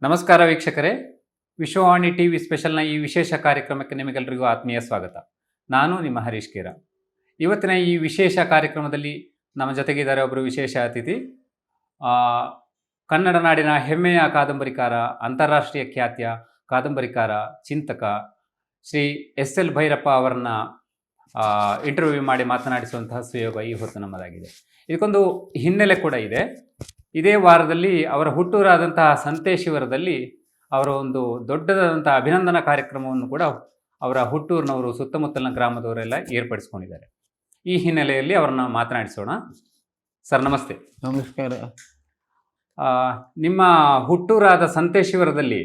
ನಮಸ್ಕಾರ ವೀಕ್ಷಕರೇ, ವಿಶ್ವವಾಣಿ ಟಿವಿ ಸ್ಪೆಷಲ್ನ ಈ ವಿಶೇಷ ಕಾರ್ಯಕ್ರಮಕ್ಕೆ ನಿಮಗೆಲ್ಲರಿಗೂ ಆತ್ಮೀಯ ಸ್ವಾಗತ. ನಾನು ನಿಮ್ಮ ಹರೀಶ್ ಕೇರ. ಇವತ್ತಿನ ಈ ವಿಶೇಷ ಕಾರ್ಯಕ್ರಮದಲ್ಲಿ ನಮ್ಮ ಜೊತೆಗಿದ್ದಾರೆ ಒಬ್ಬರು ವಿಶೇಷ ಅತಿಥಿ, ಕನ್ನಡ ನಾಡಿನ ಹೆಮ್ಮೆಯ ಕಾದಂಬರಿಕಾರ, ಅಂತಾರಾಷ್ಟ್ರೀಯ ಖ್ಯಾತಿಯ ಕಾದಂಬರಿಕಾರ, ಚಿಂತಕ ಶ್ರೀ SL ಭೈರಪ್ಪ ಅವರನ್ನ ಇಂಟರ್ವ್ಯೂ ಮಾಡಿ ಮಾತನಾಡಿಸುವಂತಹ ಸುಯೋಗ ಈ ಹೊತ್ತು ನಮ್ಮದಾಗಿದೆ. ಇದಕ್ಕೊಂದು ಹಿನ್ನೆಲೆ ಕೂಡ ಇದೆ. ಇದೇ ವಾರದಲ್ಲಿ ಅವರ ಹುಟ್ಟೂರಾದಂತಹ ಸಂತೇಶಿವರದಲ್ಲಿ ಅವರ ಒಂದು ದೊಡ್ಡದಾದಂತಹ ಅಭಿನಂದನಾ ಕಾರ್ಯಕ್ರಮವನ್ನು ಕೂಡ ಅವರ ಹುಟ್ಟೂರಿನವರು, ಸುತ್ತಮುತ್ತಲಿನ ಗ್ರಾಮದವರೆಲ್ಲ ಏರ್ಪಡಿಸ್ಕೊಂಡಿದ್ದಾರೆ. ಈ ಹಿನ್ನೆಲೆಯಲ್ಲಿ ಅವರನ್ನ ಮಾತನಾಡಿಸೋಣ. ಸರ್ ನಮಸ್ತೆ. ನಮಸ್ಕಾರ. ನಿಮ್ಮ ಹುಟ್ಟೂರಾದ ಸಂತೇಶಿವರದಲ್ಲಿ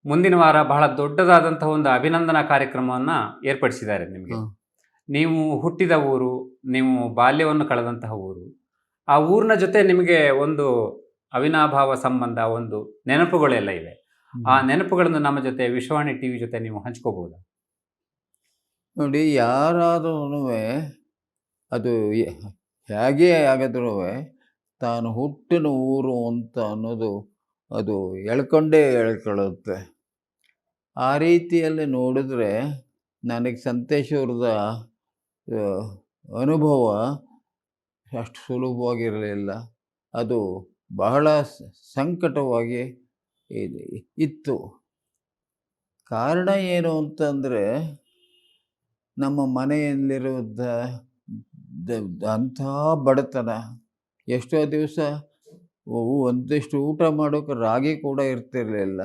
ಮುಂದಿನ ವಾರ ಬಹಳ ದೊಡ್ಡದಾದಂತಹ ಒಂದು ಅಭಿನಂದನಾ ಕಾರ್ಯಕ್ರಮವನ್ನು ಏರ್ಪಡಿಸಿದ್ದಾರೆ ನಿಮಗೆ. ನೀವು ಹುಟ್ಟಿದ ಊರು, ನೀವು ಬಾಲ್ಯವನ್ನು ಕಳೆದಂತಹ ಊರು, ಆ ಊರಿನ ಜೊತೆ ನಿಮಗೆ ಒಂದು ಅವಿನಾಭಾವ ಸಂಬಂಧ, ಒಂದು ನೆನಪುಗಳೆಲ್ಲ ಇವೆ. ಆ ನೆನಪುಗಳನ್ನು ನಮ್ಮ ಜೊತೆ ವಿಶ್ವವಾಣಿ ಟಿವಿ ಜೊತೆ ನೀವು ಹಂಚ್ಕೋಬಹುದಾ? ನೋಡಿ, ಯಾರಾದ್ರೂ ಅದು ಹೇಗೆ ಆಗಿದ್ರೂ ತಾನು ಹುಟ್ಟಿನ ಊರು ಅಂತ ಅನ್ನೋದು ಅದು ಎಳ್ಕೊಳ್ಳುತ್ತೆ. ಆ ರೀತಿಯಲ್ಲಿ ನೋಡಿದ್ರೆ ನನಗೆ ಸಂತೇಶ್ವರದ ಅನುಭವ ಅಷ್ಟು ಸುಲಭವಾಗಿರಲಿಲ್ಲ. ಅದು ಬಹಳ ಸಂಕಟವಾಗಿ ಇತ್ತು. ಕಾರಣ ಏನು ಅಂತಂದರೆ, ನಮ್ಮ ಮನೆಯಲ್ಲಿರುವುದ ಅಂಥ ಬಡತನ. ಎಷ್ಟೋ ದಿವಸ ಒಂದಿಷ್ಟು ಊಟ ಮಾಡೋಕೆ ರಾಗಿ ಕೂಡ ಇರ್ತಿರಲಿಲ್ಲ.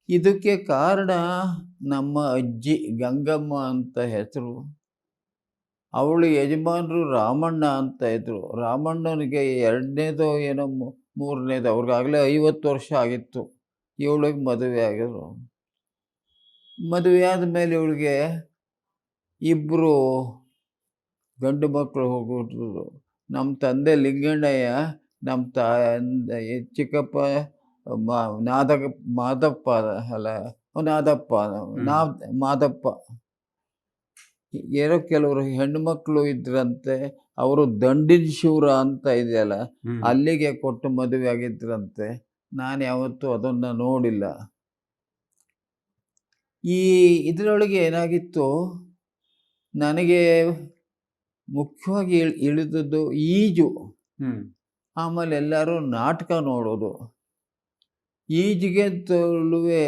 ಇದಕ್ಕೆ ಕಾರಣ ನಮ್ಮ ಅಜ್ಜಿ ಗಂಗಮ್ಮ ಅಂತ ಹೆಸರು. ಅವಳು ಯಜಮಾನರು ರಾಮಣ್ಣ ಅಂತ ಇದ್ರು. ರಾಮಣ್ಣನಿಗೆ ಎರಡನೇದೋ ಏನೋ ಮೂರನೇದು, ಅವ್ರಿಗಾಗಲೇ 50 ವರ್ಷ ಆಗಿತ್ತು. ಇವಳಿಗೆ ಮದುವೆ ಆಗಿದ್ರು. ಮದುವೆ ಆದಮೇಲೆ ಇವಳಿಗೆ ಇಬ್ಬರು ಗಂಡು ಮಕ್ಕಳು ಹೋಗ್ಬಿಟ್ಟಿದ್ರು. ನಮ್ಮ ತಂದೆ ಲಿಂಗಣ್ಣಯ್ಯ, ನಮ್ಮ ಚಿಕ್ಕಪ್ಪ ಮಾದಪ್ಪ ಮಾದಪ್ಪ. ಏನೋ ಕೆಲವರು ಹೆಣ್ಣುಮಕ್ಕಳು ಇದ್ರಂತೆ. ಅವರು ದಂಡಿನ ಶಿವರ ಅಂತ ಇದೆಯಲ್ಲ, ಅಲ್ಲಿಗೆ ಕೊಟ್ಟು ಮದುವೆ ಆಗಿದ್ರಂತೆ. ನಾನು ಯಾವತ್ತೂ ಅದನ್ನು ನೋಡಿಲ್ಲ. ಈ ಇದರೊಳಗೆ ಏನಾಗಿತ್ತು, ನನಗೆ ಮುಖ್ಯವಾಗಿ ಇಳಿದದ್ದು ಈಜು. ಆಮೇಲೆ ಎಲ್ಲರೂ ನಾಟಕ ನೋಡೋದು. ಈಜಿಗೆ ತಳುವೆ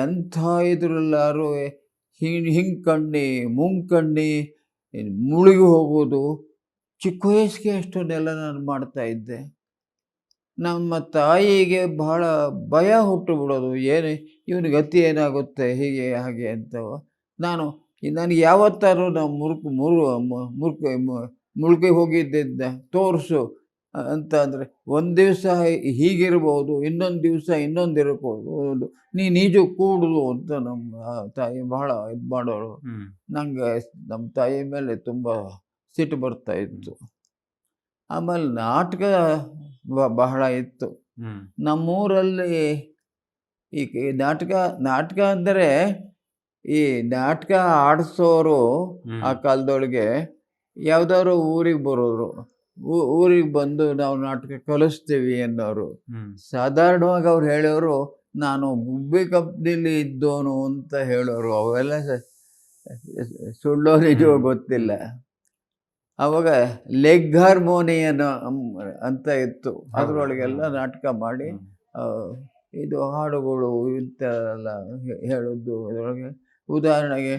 ಎಂಥ ಇದ್ರೆಲ್ಲರೂ ಹಿಂಗೆ ಮುಂಕಣ್ಣಿ ಮುಳುಗಿ ಹೋಗೋದು. ಚಿಕ್ಕ ವಯಸ್ಸಿಗೆ ಅಷ್ಟನ್ನೆಲ್ಲ ನಾನು ಮಾಡ್ತಾಯಿದ್ದೆ. ನಮ್ಮ ತಾಯಿಗೆ ಬಹಳ ಭಯ ಹುಟ್ಟು ಬಿಡೋದು, ಇವನಿಗೆ ಗತಿ ಏನಾಗುತ್ತೆ, ಹೀಗೆ ಹಾಗೆ ಅಂತ. ನನಗೆ ಯಾವತ್ತಾರು ನಾವು ಮುಳುಗಿ ಹೋಗಿದ್ದ ತೋರಿಸು ಅಂತ ಅಂದರೆ, ಒಂದು ದಿವಸ ಹೀಗಿರ್ಬೋದು, ಇನ್ನೊಂದು ದಿವಸ ಇನ್ನೊಂದಿರ್ಬೋದು, ನೀಜು ಕೂಡುದು ಅಂತ ನಮ್ಮ ತಾಯಿ ಬಹಳ ಇದು ಮಾಡೋರು. ನಂಗೆ ನಮ್ಮ ತಾಯಿ ಮೇಲೆ ತುಂಬ ಸಿಟ್ಟು ಬರ್ತಾಯಿತ್ತು. ಆಮೇಲೆ ನಾಟಕ ಬಹಳ ಇತ್ತು ನಮ್ಮೂರಲ್ಲಿ. ಈ ನಾಟಕ ಅಂದರೆ, ಈ ನಾಟಕ ಆಡಿಸೋರು ಆ ಕಾಲದೊಳಗೆ ಯಾವುದಾದ್ರು ಊರಿಗೆ ಬರೋರು. ಊರಿಗೆ ಬಂದು ನಾವು ನಾಟಕ ಕಲಿಸ್ತೀವಿ ಅನ್ನೋರು. ಸಾಧಾರಣವಾಗಿ ಅವ್ರು ಹೇಳೋರು, ನಾನು ಗುಬ್ಬಿ ಕಂಪ್ನಿಲಿ ಇದ್ದೋನು ಅಂತ ಹೇಳೋರು. ಅವೆಲ್ಲ ಸುಳ್ಳೋ ನಿಜವೋ ಗೊತ್ತಿಲ್ಲ. ಆವಾಗ ಲೆಗ್ ಹಾರ್ಮೋನಿಯನ್ ಅಂತ ಇತ್ತು. ಅದರೊಳಗೆಲ್ಲ ನಾಟಕ ಮಾಡಿ ಇದು ಹಾಡುಗಳು ಇಂಥೆಲ್ಲ ಹೇಳೋದು. ಅದರೊಳಗೆ ಉದಾಹರಣೆಗೆ,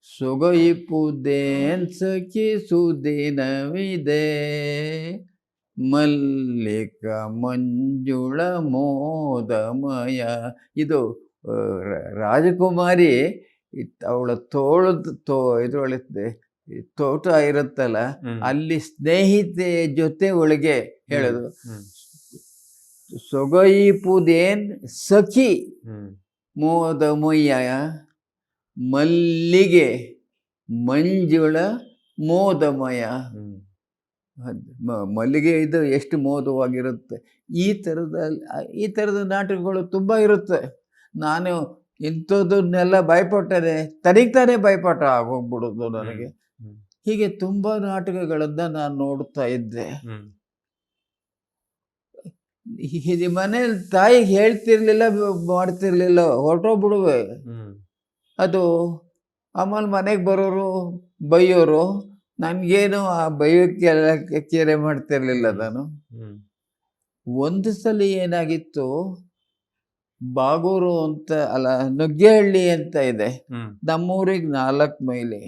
ಸೊಗಯಿಪುದೇನ್ ಸಖಿ ಸುದಿನವಿದೆ, ಮಲ್ಲಿಕ ಮಂಜುಳ ಮೋದಮಯ. ಇದು ರಾಜಕುಮಾರಿ ಅವಳ ಇದರೊಳಗೆ ತೋಟ ಇರುತ್ತಲ್ಲ, ಅಲ್ಲಿ ಸ್ನೇಹಿತೆ ಜೊತೆ ಒಳಗೆ ಹೇಳೋದು. ಸೊಗಯಿಪುದೇನ್ ಸಖಿ ಮೋದಮಯ, ಮಲ್ಲಿಗೆ ಮಂಜುಳ ಮೋದಮಯ. ಮಲ್ಲಿಗೆ ಇದು ಎಷ್ಟು ಮೋದವಾಗಿರುತ್ತೆ. ಈ ಥರದ ನಾಟಕಗಳು ತುಂಬ ಇರುತ್ತೆ. ನಾನು ಇಂಥದ್ದನ್ನೆಲ್ಲ ಭಯಪಟ್ಟರೆ ತನಿಗ್ತಾನೆ ಭಯಪಟ್ಟ ಆಗೋಗ್ಬಿಡೋದು ನನಗೆ. ಹೀಗೆ ತುಂಬ ನಾಟಕಗಳನ್ನು ನಾನು ನೋಡ್ತಾ ಇದ್ದೆ. ಈ ಮನೇಲಿ ತಾಯಿಗೆ ಹೇಳ್ತಿರ್ಲಿಲ್ಲ, ಮಾಡ್ತಿರ್ಲಿಲ್ಲ, ಹೊರಟೋಗ್ಬಿಡುವೆ. ಅದು ಆಮೇಲೆ ಮನೆಗೆ ಬರೋರು ಬೈಯೋರು. ನನಗೇನು ಆ ಬೈಯೋಕ್ಕೆಲ್ಲ ಕೇರೆ ಮಾಡ್ತಿರ್ಲಿಲ್ಲ ನಾನು. ಒಂದು ಸಲ ಏನಾಗಿತ್ತು, ಬಾಗೂರು ಅಂತ ಅಲ್ಲ, ನುಗ್ಗೇಹಳ್ಳಿ ಅಂತ ಇದೆ, ನಮ್ಮೂರಿಗೆ 4 ಮೈಲಿ.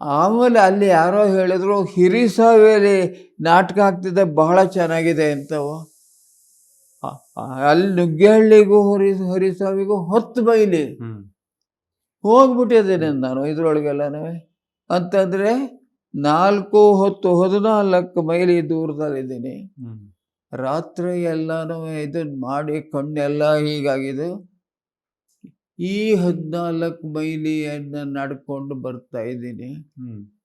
ಆಮೇಲೆ ಅಲ್ಲಿ ಯಾರೋ ಹೇಳಿದ್ರು ಹಿರಿಸಾವೇಲಿ ನಾಟಕ ಆಗ್ತಿದೆ, ಬಹಳ ಚೆನ್ನಾಗಿದೆ ಅಂತವು. ಅಲ್ಲಿ ನುಗ್ಗೇಹಳ್ಳಿಗೂ ಹರಿಸಾವಿಗೂ 10 ಮೈಲಿ ಹೋಗ್ಬಿಟ್ಟಿದ್ದೇನೆ ನಾನು ಇದ್ರೊಳಗೆಲ್ಲನೂ. ಅಂತಂದರೆ 4, 10, 14 ಮೈಲಿ ದೂರದಲ್ಲಿದ್ದೀನಿ. ರಾತ್ರಿ ಎಲ್ಲನೂ ಇದನ್ನು ಮಾಡಿ ಕಣ್ಣೆಲ್ಲ ಹೀಗಾಗಿದ್ದು. ಈ 14 ಮೈಲಿಯನ್ನು ನಡ್ಕೊಂಡು ಬರ್ತಾ ಇದ್ದೀನಿ.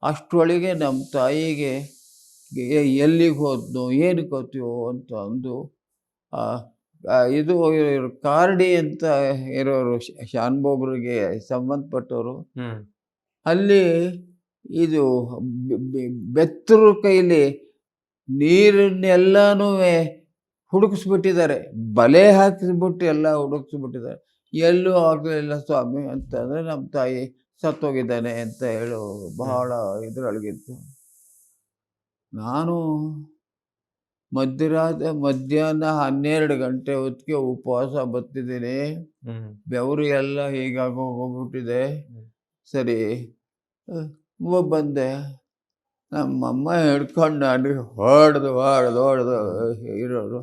ಅಷ್ಟರೊಳಗೆ ನಮ್ಮ ತಾಯಿಗೆ ಎಲ್ಲಿಗೆ ಹೋದ್ನೋ ಏನು ಗೊತ್ತೋ ಅಂತ ಅಂದು, ಇದು ಕಾರ್ಡಿ ಅಂತ ಇರೋರು ಶಾನ್ಭೋಗ್ರಿಗೆ ಸಂಬಂಧಪಟ್ಟವರು, ಅಲ್ಲಿ ಇದು ಬೆತ್ತರು ಕೈಲಿ ನೀರನ್ನೆಲ್ಲನೂ ಹುಡುಕಿಸ್ಬಿಟ್ಟಿದ್ದಾರೆ, ಬಲೆ ಹಾಕಿಸ್ಬಿಟ್ಟು ಎಲ್ಲ ಹುಡುಕಿಸ್ಬಿಟ್ಟಿದ್ದಾರೆ. ಎಲ್ಲೂ ಆಗಲಿಲ್ಲ ಸ್ವಾಮಿ ಅಂತಂದರೆ ನಮ್ಮ ತಾಯಿ ಸತ್ತೋಗಿದ್ದಾನೆ ಅಂತ ಹೇಳೋ ಬಹಳ ಇದರೊಳಗಿತ್ತು. ನಾನು ಮಧ್ಯಾಹ್ನ 12 ಗಂಟೆ ಹೊತ್ತಿಗೆ ಉಪವಾಸ ಬತ್ತಿದ್ದೀನಿ. ಬೆವರು ಎಲ್ಲ ಹೀಗಾಗಿ ಹೋಗ್ಬಿಟ್ಟಿದೆ. ಸರಿ ಬಂದೆ. ನಮ್ಮಮ್ಮ ಹಿಡ್ಕೊಂಡು ನನಗೆ ಹೊಡೆದು ಇರೋರು.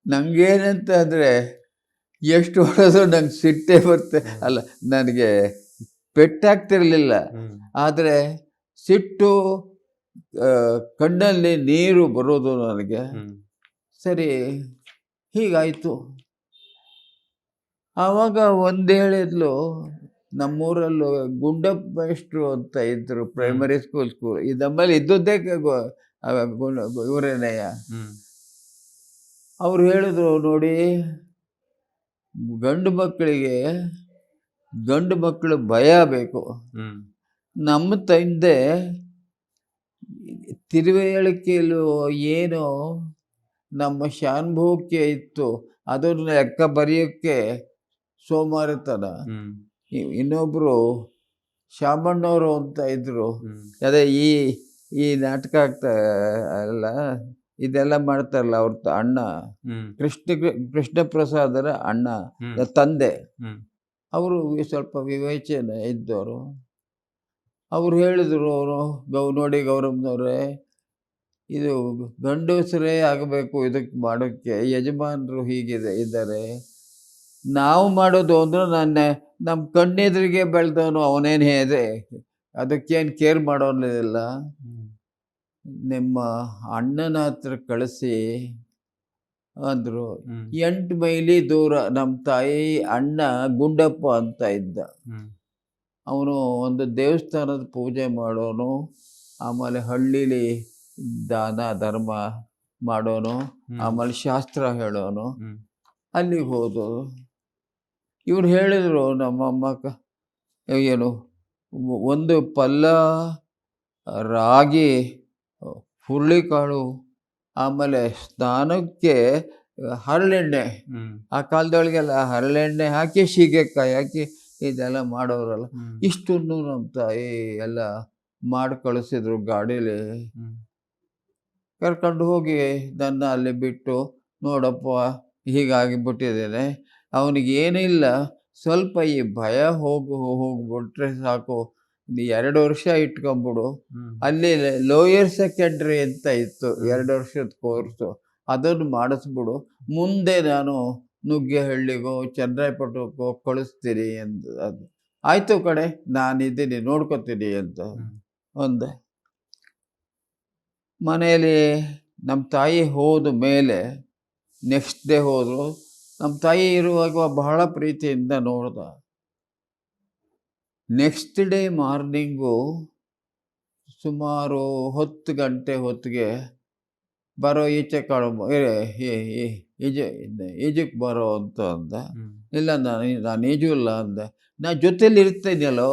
ನನಗೇನಂತ ಅಂದರೆ, ಎಷ್ಟು ಹೊಡೆದು ನಂಗೆ ಸಿಟ್ಟೇ ಬರುತ್ತೆ. ಅಲ್ಲ, ನನಗೆ ಪೆಟ್ಟಾಗ್ತಿರ್ಲಿಲ್ಲ, ಆದರೆ ಸಿಟ್ಟು, ಕಣ್ಣಲ್ಲಿ ನೀರು ಬರೋದು ನನಗೆ. ಸರಿ, ಹೀಗಾಯಿತು. ಆವಾಗ ಒಂದು ಹೇಳಿದ್ಲು, ನಮ್ಮೂರಲ್ಲೂ ಗುಂಡಪ್ಪ ಮೇಷ್ಟ್ರು ಅಂತ ಇದ್ದರು, ಪ್ರೈಮರಿ ಸ್ಕೂಲ್. ಈ ನಮ್ಮಲ್ಲಿ ಇದ್ದದ್ದೇ ಇವರೇನೆಯ. ಅವ್ರು ಹೇಳಿದ್ರು, ನೋಡಿ, ಗಂಡು ಮಕ್ಕಳು ಭಯ ಬೇಕು. ನಮ್ಮ ತಂದೆ ತಿರುವೇಳಿಕೆಯಲ್ಲೂ ಏನು ನಮ್ಮ ಶಾನ್ಭೋಗ್ಯ ಇತ್ತು, ಅದನ್ನು ಲೆಕ್ಕ ಬರೆಯೋಕ್ಕೆ ಸೋಮಾರಿತನ. ಇನ್ನೊಬ್ಬರು ಶಾಮಣ್ಣವರು ಅಂತ ಇದ್ದರು, ಅದೇ ಈ ನಾಟಕ ಆಗ್ತಾ ಅಲ್ಲ, ಇದೆಲ್ಲ ಮಾಡ್ತಾರಲ್ಲ, ಅವ್ರ ಅಣ್ಣ ಕೃಷ್ಣ ಪ್ರಸಾದರ ಅಣ್ಣ, ತಂದೆ. ಅವರು ಸ್ವಲ್ಪ ವಿವೇಚನೆ ಇದ್ದವರು. ಅವ್ರು ಹೇಳಿದರು, ನೋಡಿ ಗೌರಮ್ಮನವ್ರೆ, ಇದು ಗಂಡಸರೇ ಆಗಬೇಕು ಇದಕ್ಕೆ ಮಾಡೋಕ್ಕೆ, ಯಜಮಾನರು ಇದ್ದಾರೆ. ನಾವು ಮಾಡೋದು ಅಂದ್ರೆ ನಮ್ಮ ಕಣ್ಣೆದುರಿಗೆ ಬೆಳೆದವನು ಅವನೇನು ಇದೆ, ಅದಕ್ಕೇನು ಕೇರ್ ಮಾಡೋನಿಲ್ಲ. ನಿಮ್ಮ ಅಣ್ಣನ ಹತ್ರ ಕಳಿಸಿ ಅಂದರು. 8 ಮೈಲಿ ದೂರ ನಮ್ಮ ತಾಯಿ ಅಣ್ಣ ಗುಂಡಪ್ಪ ಅಂತ ಇದ್ದ. ಅವನು ಒಂದು ದೇವಸ್ಥಾನದ ಪೂಜೆ ಮಾಡೋನು, ಆಮೇಲೆ ಹಳ್ಳೀಲಿ ದಾನ ಧರ್ಮ ಮಾಡೋನು, ಆಮೇಲೆ ಶಾಸ್ತ್ರ ಹೇಳೋನು. ಅಲ್ಲಿಗೆ ಹೋದವು. ಇವ್ರು ಹೇಳಿದರು ನಮ್ಮಮ್ಮ, ಏನು, ಒಂದು ಪಲ್ಲ ರಾಗಿ, ಹುರುಳಿಕಾಳು, ಆಮೇಲೆ ಸ್ನಾನಕ್ಕೆ ಹರಳೆಣ್ಣೆ. ಆ ಕಾಲದೊಳಗೆಲ್ಲ ಹರಳೆಣ್ಣೆ ಹಾಕಿ ಸೀಗೆಕಾಯಿ ಹಾಕಿ ಇದೆಲ್ಲ ಮಾಡೋರಲ್ಲ. ಇಷ್ಟನ್ನು ನಮ್ಮ ತಾಯಿ ಎಲ್ಲ ಮಾಡಿ ಕಳಿಸಿದ್ರು. ಗಾಡೀಲಿ ಕರ್ಕೊಂಡು ಹೋಗಿ ನನ್ನ ಅಲ್ಲಿ ಬಿಟ್ಟು, ನೋಡಪ್ಪ ಹೀಗಾಗಿಬಿಟ್ಟಿದ್ದೇನೆ, ಅವನಿಗೇನಿಲ್ಲ, ಸ್ವಲ್ಪ ಈ ಭಯ ಹೋಗ್ಬಿಟ್ರೆ ಸಾಕು, 2 ವರ್ಷ ಇಟ್ಕೊಂಬಿಡು. ಅಲ್ಲಿ ಲೋಯರ್ ಸೆಕೆಂಡ್ರಿ ಅಂತ ಇತ್ತು, 2 ವರ್ಷದ ಕೋರ್ಸು, ಅದನ್ನು ಮಾಡಿಸ್ಬಿಡು. ಮುಂದೆ ನಾನು ನುಗ್ಗೇಹಳ್ಳಿಗೋ ಚನ್ನರಾಯಪಟ್ಟಣಕ್ಕೋ ಕಳಿಸ್ತೀನಿ ಅಂತ. ಅದು ಆಯಿತು ಕಡೆ, ನಾನಿದ್ದೀನಿ, ನೋಡ್ಕೊತೀನಿ ಅಂತ ಅಂದೆ. ಮನೆಯಲ್ಲಿ ನಮ್ಮ ತಾಯಿ ಹೋದ ಮೇಲೆ ನೆಕ್ಸ್ಟ್ ಡೇ ಹೋದರು. ನಮ್ಮ ತಾಯಿ ಇರುವಾಗ ಬಹಳ ಪ್ರೀತಿಯಿಂದ ನೋಡ್ದ. ನೆಕ್ಸ್ಟ್ ಡೇ ಮಾರ್ನಿಂಗು ಸುಮಾರು 10 ಗಂಟೆ ಹೊತ್ತಿಗೆ, ಬರೋ ಈಚೆ ಈಜಕ್ಕೆ ಬರೋ ಅಂತ ಅಂದ. ಇಲ್ಲ, ನಾನು ಈಜು ಇಲ್ಲ ಅಂದೆ. ನಾನು ಜೊತೇಲಿ ಇರ್ತೀನಲ್ಲೋ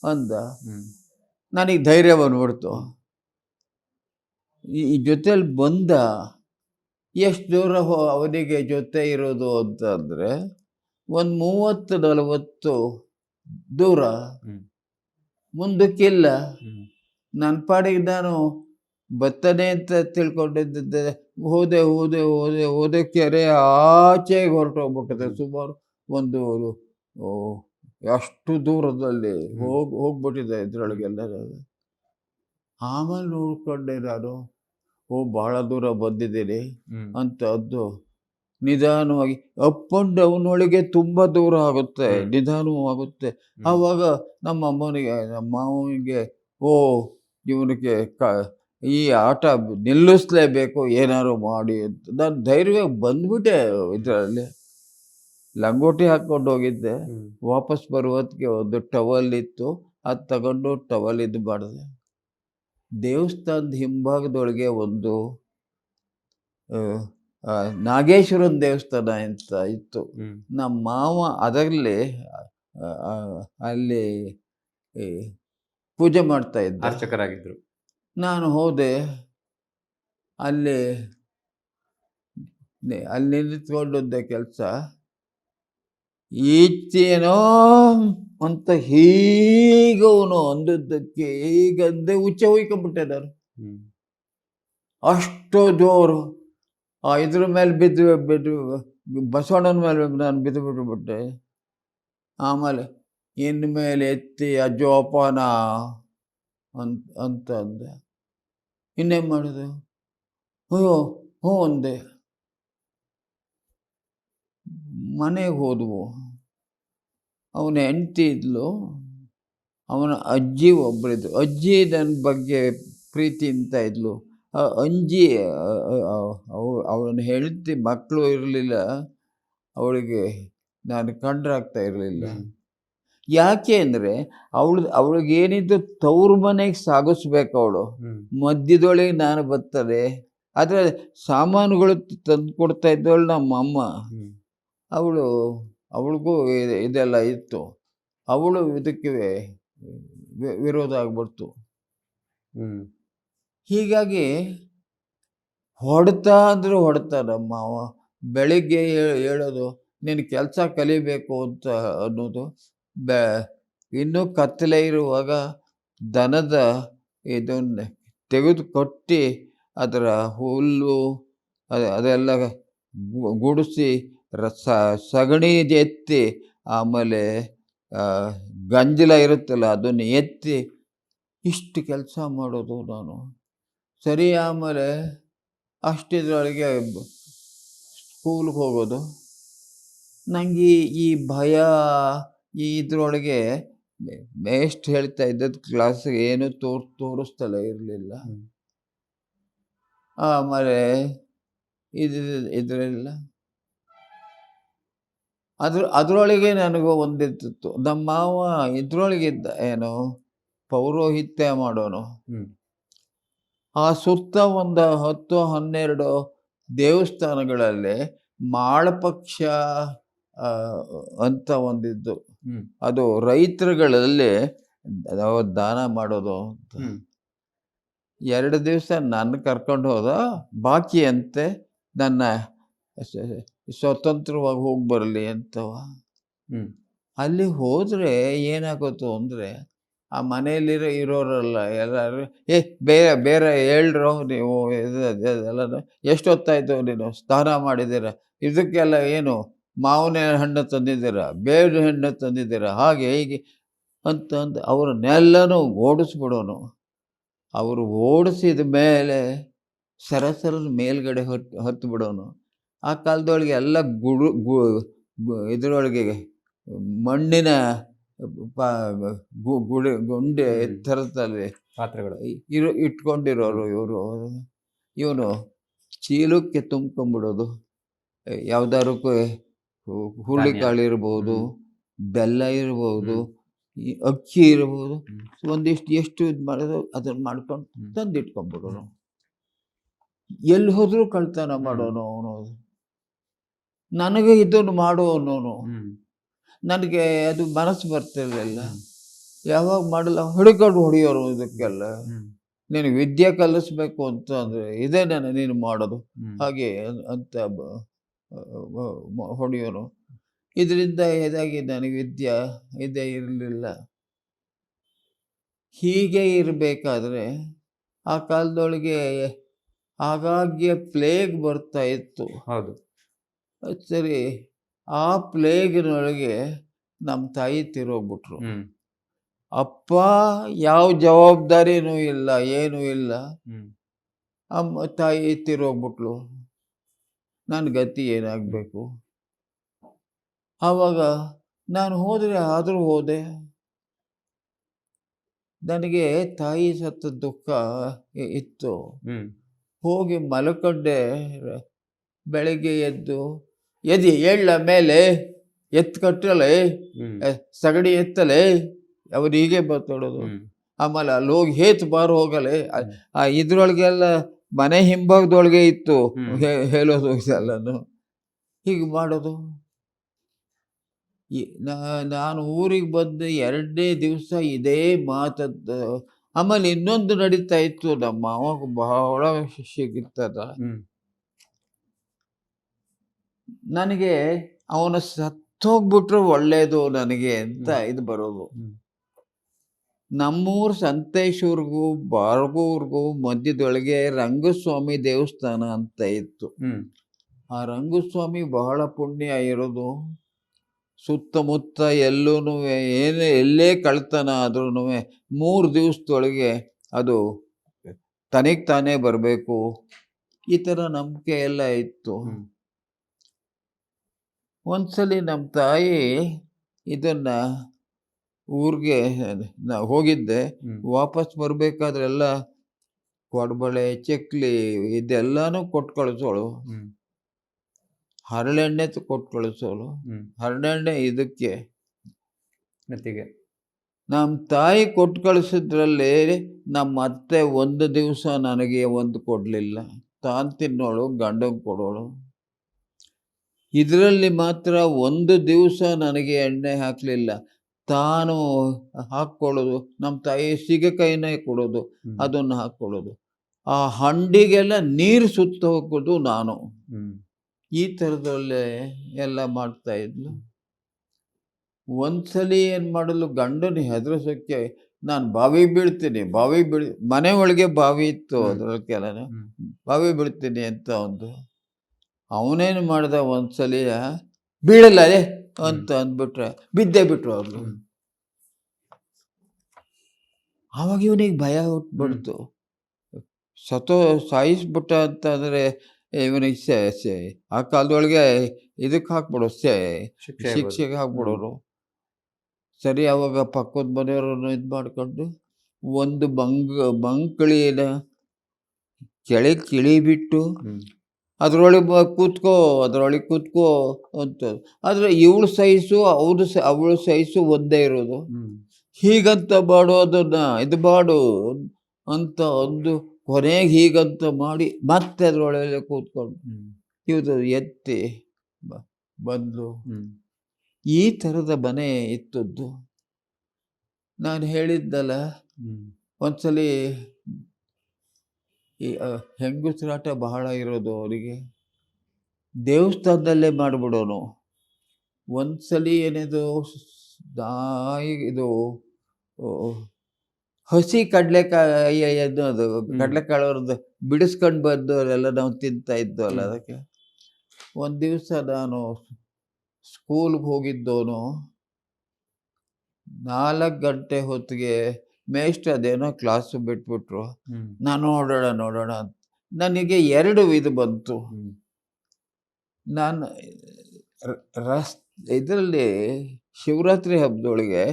ಅಂದ. ನನಗೆ ಧೈರ್ಯ ಬಂದ್ಬಿಡ್ತು. ಈ ಜೊತೇಲಿ ಬಂದ. ಎಷ್ಟು ದೂರ ಅವನಿಗೆ ಜೊತೆ ಇರೋದು ಅಂತಂದರೆ ಒಂದು 30-40 ದೂರ, ಮುಂದಕ್ಕಿಲ್ಲ. ನನ್ನ ಪಾಡಿಗೆ ನಾನು ಬರ್ತನೆ ಅಂತ ತಿಳ್ಕೊಂಡಿದ್ದೆ. ಹೋದೆ ಕೆರೆ ಆಚೆಗೆ ಹೊರಟೋಗ್ಬಿಟ್ಟಿದೆ. ಸುಮಾರು ಒಂದು ಅಷ್ಟು ದೂರದಲ್ಲಿ ಹೋಗ್ಬಿಟ್ಟಿದೆ ಇದರೊಳಗೆಲ್ಲ. ಆಮೇಲೆ ನೋಡ್ಕೊಂಡೆ ನಾನು, ಭಾಳ ದೂರ ಬಂದಿದ್ದೀನಿ ಅಂತ. ಅದು ನಿಧಾನವಾಗಿ ಅಪ್ ಆ್ಯಂಡ್ ಡೌನ್ ಒಳಗೆ ತುಂಬ ದೂರ ಆಗುತ್ತೆ, ನಿಧಾನವಾಗುತ್ತೆ. ಆವಾಗ ನಮ್ಮ ಅಮ್ಮನಿಗೆ, ನಮ್ಮ ಮಾವನಿಗೆ, ಇವನಿಗೆ ಈ ಆಟ ನಿಲ್ಲಿಸ್ಲೇಬೇಕು, ಏನಾದ್ರು ಮಾಡಿ ಅಂತ. ನಾನು ಧೈರ್ಯವಾಗಿ ಬಂದ್ಬಿಟ್ಟೆ. ಇದರಲ್ಲಿ ಲಂಗೋಟಿ ಹಾಕ್ಕೊಂಡು ಹೋಗಿದ್ದೆ. ವಾಪಸ್ ಬರುವತ್ತಿಗೆ ಒಂದು ಟವಲ್ ಇತ್ತು, ಅದು ತಗೊಂಡು ಟವಲ್ ಇದು ಮಾಡಿದೆ. ದೇವಸ್ಥಾನದ ಹಿಂಭಾಗದೊಳಗೆ ಒಂದು ನಾಗೇಶ್ವರನ ದೇವಸ್ಥಾನ ಅಂತ ಇತ್ತು. ನಮ್ಮ ಮಾವ ಅದರಲ್ಲಿ ಅಲ್ಲಿ ಪೂಜೆ ಮಾಡ್ತಾ ಇದ್ದ, ಅರ್ಚಕರಾಗಿದ್ರು. ನಾನು ಹೋದೆ. ಅಲ್ಲಿ ನಿಂತ್ಕೊಂಡದ್ದೆ ಕೆಲಸ. ಈಚೇನೋ ಅಂತ ಹೀಗವನು ಅಂದದ್ದಕ್ಕೆ ಹೀಗಂದೆ ಉಚ್ಚ ಹೋಯ್ಕೊಂಡ್ಬಿಟ್ಟೆ ನಾನು. ಅಷ್ಟು ಜೋರು ಇದ್ರ ಮೇಲೆ ಬಿದ್ದು ಬಸವಣ್ಣನ ಮೇಲೆ ನಾನು ಬಿದ್ದುಬಿಟ್ಬಿಟ್ಟೆ. ಆಮೇಲೆ ಇನ್ಮೇಲೆ ಎತ್ತಿ ಅಜ್ಜೋಪಾನ ಅಂತ ಅಂದೆ. ಇನ್ನೇನು ಮಾಡಿದೆ? ಹ್ಞೂ ಅಂದೆ. ಮನೆಗೆ ಹೋದವು. ಅವನ ಹೆಂಡತಿ ಇದ್ಲು, ಅವನ ಅಜ್ಜಿ ಒಬ್ಬರಿದ್ರು. ಅಜ್ಜಿ ನನ್ನ ಬಗ್ಗೆ ಪ್ರೀತಿ ಅಂತ ಇದ್ಲು. ಅಂಜಿ ಅವನ ಹೆಂಡತಿ ಮಕ್ಕಳು ಇರಲಿಲ್ಲ ಅವಳಿಗೆ, ನಾನು ಕಂಡ್ರಾಗ್ತಾ ಇರಲಿಲ್ಲ. ಯಾಕೆ ಅಂದರೆ ಅವಳಿಗೇನಿದ್ದು ತವ್ರ ಮನೆಗೆ ಸಾಗಿಸ್ಬೇಕು. ಅವಳು ಮಧ್ಯದೊಳಗೆ ನಾನು ಬರ್ತದೆ. ಆದರೆ ಸಾಮಾನುಗಳು ತಂದು ಕೊಡ್ತಾ ಇದ್ದವಳು ನಮ್ಮ ಅಮ್ಮ. ಅವಳಿಗೂ ಇದೆಲ್ಲ ಇತ್ತು. ಅವಳು ಇದಕ್ಕೆ ವಿರೋಧ ಆಗ್ಬಿಡ್ತು. ಹೀಗಾಗಿ ಹೊಡ್ತಾ ಅಂದರೆ ಹೊಡ್ತಾ ನಮ್ಮ ಮಾವ. ಬೆಳಿಗ್ಗೆ ಹೇಳೋದು, ನೀನು ಕೆಲಸ ಕಲಿಬೇಕು ಅಂತ ಅನ್ನೋದು. ಇನ್ನೂ ಕತ್ತಲೆ ಇರುವಾಗ ದನದ ಇದನ್ನು ತೆಗೆದು ಕೊಟ್ಟು ಅದರ ಹುಲ್ಲು ಅದೆಲ್ಲ ಗುಡಿಸಿ ಸಗಣಿ ಎತ್ತಿ, ಆಮೇಲೆ ಗಂಜಲ ಇರುತ್ತಲ್ಲ ಅದನ್ನು ಎತ್ತಿ, ಇಷ್ಟು ಕೆಲಸ ಮಾಡೋದು ನಾನು. ಸರಿ, ಆಮೇಲೆ ಅಷ್ಟಿದ್ರೊಳಗೆ ಸ್ಕೂಲ್ಗೆ ಹೋಗೋದು. ನನಗೆ ಈ ಭಯ, ಇದ್ರೊಳಗೆ ಎಷ್ಟು ಹೇಳ್ತಾ ಇದ್ದದ್ದು ಕ್ಲಾಸಿಗೆ ಏನು ತೋರಿಸ್ತಲೇ ಇರಲಿಲ್ಲ. ಆಮೇಲೆ ಇದರೆಲ್ಲ ಅದರೊಳಗೆ ನನಗೂ ಒಂದಿತ್ತು. ನಮ್ಮ ಮಾವ ಇದ್ರೊಳಗಿದ್ದ, ಏನು ಪೌರೋಹಿತ್ಯ ಮಾಡೋನು. ಆ ಸುತ್ತ ಒಂದು 10-12 ದೇವಸ್ಥಾನಗಳಲ್ಲಿ ಮಾಳಪಕ್ಷ ಅಂತ ಒಂದಿದ್ದು. ಅದು ರೈತರುಗಳಲ್ಲಿ ದಾನ ಮಾಡೋದು ಅಂತ. 2 ದಿವಸ ನನ್ನ ಕರ್ಕೊಂಡು ಹೋದ. ಬಾಕಿ ಅಂತೆ ನನ್ನ ಸ್ವತಂತ್ರವಾಗಿ ಹೋಗಿ ಬರಲಿ ಅಂತವ. ಅಲ್ಲಿ ಹೋದರೆ ಏನಾಗೋದು ಅಂದರೆ, ಆ ಮನೆಯಲ್ಲಿ ಇರೋರಲ್ಲ ಎಲ್ಲರೂ, ಬೇರೆ ಹೇಳ್ರು ನೀವು ಎಲ್ಲ ಎಷ್ಟೊತ್ತಾಯ್ತು ನೀನು ಸ್ನಾನ ಮಾಡಿದ್ದೀರ, ಇದಕ್ಕೆಲ್ಲ ಏನು ಮಾವಿನ ಹಣ್ಣು ತಂದಿದ್ದೀರ, ಬೇವಿನ ಹಣ್ಣು ತಂದಿದ್ದೀರ, ಹಾಗೆ ಹೀಗೆ ಅಂತ ಅವ್ರನ್ನೆಲ್ಲನೂ ಓಡಿಸ್ಬಿಡೋನು. ಅವರು ಓಡಿಸಿದ ಮೇಲೆ ಸರಸರದ ಮೇಲ್ಗಡೆ ಹತ್ತು ಬಿಡೋನು. ಆ ಕಾಲದೊಳಗೆ ಎಲ್ಲ ಇದರೊಳಗೆ ಮಣ್ಣಿನ ಗುಂಡೆ ಥರದಲ್ಲಿ ಪಾತ್ರೆಗಳು ಇಟ್ಕೊಂಡಿರೋರು ಇವನು ಚೀಲಕ್ಕೆ ತುಂಬ್ಕೊಂಡ್ಬಿಡೋದು. ಯಾವ್ದಾರು ಹುರುಳಿಕಾಳು ಇರ್ಬೋದು, ಬೆಲ್ಲ ಇರ್ಬೋದು, ಈ ಅಕ್ಕಿ ಇರ್ಬೋದು, ಒಂದಿಷ್ಟು ಎಷ್ಟು ಇದು ಮಾಡೋದು ಅದನ್ನು ಮಾಡ್ಕೊಂಡು ತಂದಿಟ್ಕೊಂಡ್ಬಿಡೋನು. ಎಲ್ಲಿ ಹೋದರೂ ಕಳ್ತನ ಮಾಡೋನು ಅವನು. ನನಗೆ ಇದನ್ನು ಮಾಡು ಅನ್ನೋನು. ನನಗೆ ಅದು ಮನಸ್ಸು ಬರ್ತಿರಲಿಲ್ಲ. ಯಾವಾಗ ಮಾಡಲ್ಲ, ಹೊಡಿಯೋರು ಇದಕ್ಕೆಲ್ಲ. ನಿನಗೆ ವಿದ್ಯೆ ಕಲಿಸ್ಬೇಕು ಅಂತ ಅಂದರೆ ಇದೇ ನೀನು ಮಾಡೋದು ಹ್ಮ್. ಹಾಗೆ ಅಂತ ಹೊಡೆಯೋನು. ಇದರಿಂದ ಇದಾಗಿ ನನಗೆ ವಿದ್ಯೆ ಇದೇ ಇರಲಿಲ್ಲ. ಹೀಗೆ ಇರಬೇಕಾದ್ರೆ ಆ ಕಾಲದೊಳಗೆ ಆಗಾಗ್ಗೆ ಪ್ಲೇಗ್ ಬರ್ತಾ ಇತ್ತು. ಹೌದು. ಸರಿ, ಆ ಪ್ಲೇಗಿನೊಳಗೆ ನಮ್ಮ ತಾಯಿ ತೀರೋಗ್ಬಿಟ್ರು. ಹ್ಮ್. ಅಪ್ಪ ಯಾವ ಜವಾಬ್ದಾರಿನೂ ಇಲ್ಲ, ಏನೂ ಇಲ್ಲ. ಹ್ಮ್. ಅಮ್ಮ ತಾಯಿ ತೀರೋಗ್ಬಿಟ್ಲು. ನನ್ನ ಗತಿ ಏನಾಗಬೇಕು? ಆವಾಗ ನಾನು ಹೋದರೆ ಆದರೂ ಹೋದೆ. ನನಗೆ ತಾಯಿ ಸತ್ತ ದುಃಖ ಇತ್ತು. ಹ್ಮ್. ಹೋಗಿ ಮಲ್ಕೊಂಡೆ. ಬೆಳಗ್ಗೆ ಎದ್ದು ಏಳ ಮೇಲೆ ಎತ್ತು ಕಟ್ಟಲೆ, ಹ್ಮ್. ಸಗಣಿ ಎತ್ತಲೆ, ಅವ್ರು ಹೀಗೆ ಬರ್ತಾಡೋದು. ಹ್ಮ್. ಆಮೇಲೆ ಅಲ್ಲಿ ಹೋಗಿ ಹೇತು ಬಾರು ಹೋಗಲೆ. ಹ್ಮ್. ಇದ್ರೊಳಗೆಲ್ಲ ಮನೆ ಹಿಂಭಾಗದೊಳಗೆ ಇತ್ತು ಹ್ಮ್. ಹೇಳೋದು ಇದೆಲ್ಲನು. ಹೀಗೆ ಮಾಡೋದು. ನಾನು ಊರಿಗೆ ಬಂದು 2ನೇ ದಿವಸ ಇದೇ ಮಾತದ್ದು. ಆಮೇಲೆ ಇನ್ನೊಂದು ನಡೀತಾ ಇತ್ತು. ನಮ್ಮ ಮಾವಾಗ ಬಹಳ ಸಿಗುತ್ತದ. ಹ್ಮ್. ನನಗೆ ಅವನು ಸತ್ತೋಗ್ಬಿಟ್ರೆ ಒಳ್ಳೇದು ನನಗೆ ಅಂತ ಇದು ಬರೋದು. ಹ್ಮ್. ನಮ್ಮೂರು ಸಂತೇಶ್ವರ್ಗೂ ಬಾರ್ಗೂರ್ಗೂ ಮಧ್ಯದೊಳಗೆ ರಂಗಸ್ವಾಮಿ ದೇವಸ್ಥಾನ ಅಂತ ಇತ್ತು. ಹ್ಮ್. ಆ ರಂಗಸ್ವಾಮಿ ಬಹಳ ಪುಣ್ಯ ಇರೋದು. ಸುತ್ತಮುತ್ತ ಎಲ್ಲೂ ಎಲ್ಲೇ ಕಳ್ತನ ಆದ್ರೂ 3 ದಿವಸದೊಳಗೆ ಅದು ತನಗೆ ತಾನೇ ಬರಬೇಕು, ಈ ಥರ ನಂಬಿಕೆ ಎಲ್ಲ ಇತ್ತು. ಹ್ಮ್. ಒಂದ್ಸಲಿ ನಮ್ಮ ತಾಯಿ ಇದನ್ನ ಊರಿಗೆ ಹೋಗಿದ್ದೆ. ಹ್ಮ್. ವಾಪಸ್ ಬರಬೇಕಾದ್ರೆಲ್ಲ ಕೊಡಬಳೆ, ಚಕ್ಲಿ ಇದೆಲ್ಲಾನು ಕೊಟ್ಟು ಕಳಿಸೋಳು. ಹ್ಮ್. ಹರಳೆಣ್ಣೆ ಕೊಟ್ಟು ಕಳಿಸೋಳು. ಹ್ಮ್. ಹರಳೆಣ್ಣೆ ಇದಕ್ಕೆ ನೆತ್ತಿಗೆ. ನಮ್ಮ ತಾಯಿ ಕೊಟ್ಟು ಕಳಿಸಿದ್ರಲ್ಲಿ ನಮ್ಮ ಅತ್ತೆ ಒಂದು ದಿವಸ ನನಗೆ ಒಂದು ಕೊಡಲಿಲ್ಲ. ತಾನು ತಿನ್ನೋಳು, ಗಂಡಂಗೆ ಕೊಡೋಳು. ಇದರಲ್ಲಿ ಮಾತ್ರ ಒಂದು ದಿವಸ ನನಗೆ ಎಣ್ಣೆ ಹಾಕಲಿಲ್ಲ. ತಾನು ಹಾಕ್ಕೊಳ್ಳೋದು. ನಮ್ಮ ತಾಯಿ ಸೀಗೆಕಾಯಿನೇ ಕೊಡೋದು, ಹ್ಮ್. ಅದನ್ನು ಹಾಕ್ಕೊಳ್ಳೋದು. ಆ ಹಂಡಿಗೆಲ್ಲ ನೀರು ಸುತ್ತ ಹೋಗೋದು ನಾನು. ಹ್ಮ್. ಈ ಥರದಲ್ಲೇ ಎಲ್ಲ ಮಾಡ್ತಾ ಇದ್ಲು. ಒಂದ್ಸಲಿ ಏನು ಮಾಡಲು, ಗಂಡನ ಹೆದರಿಸೋಕ್ಕೆ ನಾನು ಬಾವಿ ಬೀಳ್ತೀನಿ, ಮನೆ ಒಳಗೆ ಬಾವಿ ಇತ್ತು, ಅದ್ರಲ್ಲಿ ಕೆಲನ ಹ್ಮ್. ಬಾವಿ ಬೀಳ್ತೀನಿ ಅಂತ ಒಂದು. ಅವನೇನು ಮಾಡ್ದ, ಒಂದ್ಸಲಿ ಬೀಳಲ್ಲ ಅಂತ ಅಂದ್ಬಿಟ್ರೆ ಬಿದ್ದೇ ಬಿಟ್ರು ಅವರು. ಹ್ಮ್. ಆವಾಗ ಇವನಿಗೆ ಭಯ ಹುಟ್ಬಿಡ್ತು. ಸಾಯಿಸ್ಬಿಟ್ಟ ಅಂತ ಅಂದರೆ ಇವನಿಗೆ ಆ ಕಾಲದೊಳಗೆ ಇದಕ್ಕೆ ಹಾಕ್ಬಿಡೋ, ಶಿಕ್ಷೆಗೆ ಹಾಕ್ಬಿಡೋರು. ಸರಿ, ಅವಾಗ ಪಕ್ಕದ ಮನೆಯವ್ರನ್ನು ಇದು ಮಾಡ್ಕೊಂಡು ಒಂದು ಬಂಕಳಿನ ಕೆಳಗೆ ಕಿಳಿಬಿಟ್ಟು ಹ್ಮ್. ಅದರೊಳಗೆ ಕೂತ್ಕೋ ಅಂತ. ಆದರೆ ಇವಳು ಸೈಜು ಅವಳು ಸೈಜು ಒಂದೇ ಇರೋದು. ಹ್ಮ್. ಹೀಗಂತ ಮಾಡು, ಅದನ್ನ ಇದು ಮಾಡು ಅಂತ ಒಂದು ಕೊನೆಗೆ ಹೀಗಂತ ಮಾಡಿ ಮತ್ತೆ ಅದರೊಳಗೆ ಕೂತ್ಕೊಂಡು ಹ್ಮ್. ಇವ್ರು ಎತ್ತಿ ಬಂದು. ಹ್ಮ್. ಈ ಥರದ ಮನೆ ಇತ್ತದ್ದು. ನಾನು ಹೇಳಿದ್ದಲ್ಲ, ಹ್ಮ್. ಒಂದ್ಸಲಿ ಈ ಹೆಂಗಸರಾಟ ಬಹಳ ಇರೋದು ಅವರಿಗೆ. ದೇವಸ್ಥಾನದಲ್ಲೇ ಮಾಡಿಬಿಡೋನು. ಒಂದ್ಸಲಿ ಏನಿದು ಇದು ಹಸಿ ಕಡಲೆಕಾಯಿ ಅನ್ನೋದು, ಕಡಲೆಕಾಳವ್ರದ್ದು ಬಿಡಿಸ್ಕೊಂಡು ಬಂದು ಅವರೆಲ್ಲ ನಾವು ತಿಂತಾ ಇದ್ದೋ ಅಲ್ಲ. ಅದಕ್ಕೆ ಒಂದು ದಿವಸ ನಾನು ಸ್ಕೂಲ್ಗೆ ಹೋಗಿದ್ದವನು. 4 ಗಂಟೆ ಹೊತ್ತಿಗೆ ಮೇಷ್ಟ್ರು ಅದೇನೋ ಕ್ಲಾಸು ಬಿಟ್ಬಿಟ್ರು. ಹ್ಮ್. ನಾನು ನೋಡೋಣ ಅಂತ ನನಗೆ 2 ಇದು ಬಂತು. ಹ್ಮ್. ನಾನು ಇದರಲ್ಲಿ ಶಿವರಾತ್ರಿ ಹಬ್ಬದೊಳಗೆ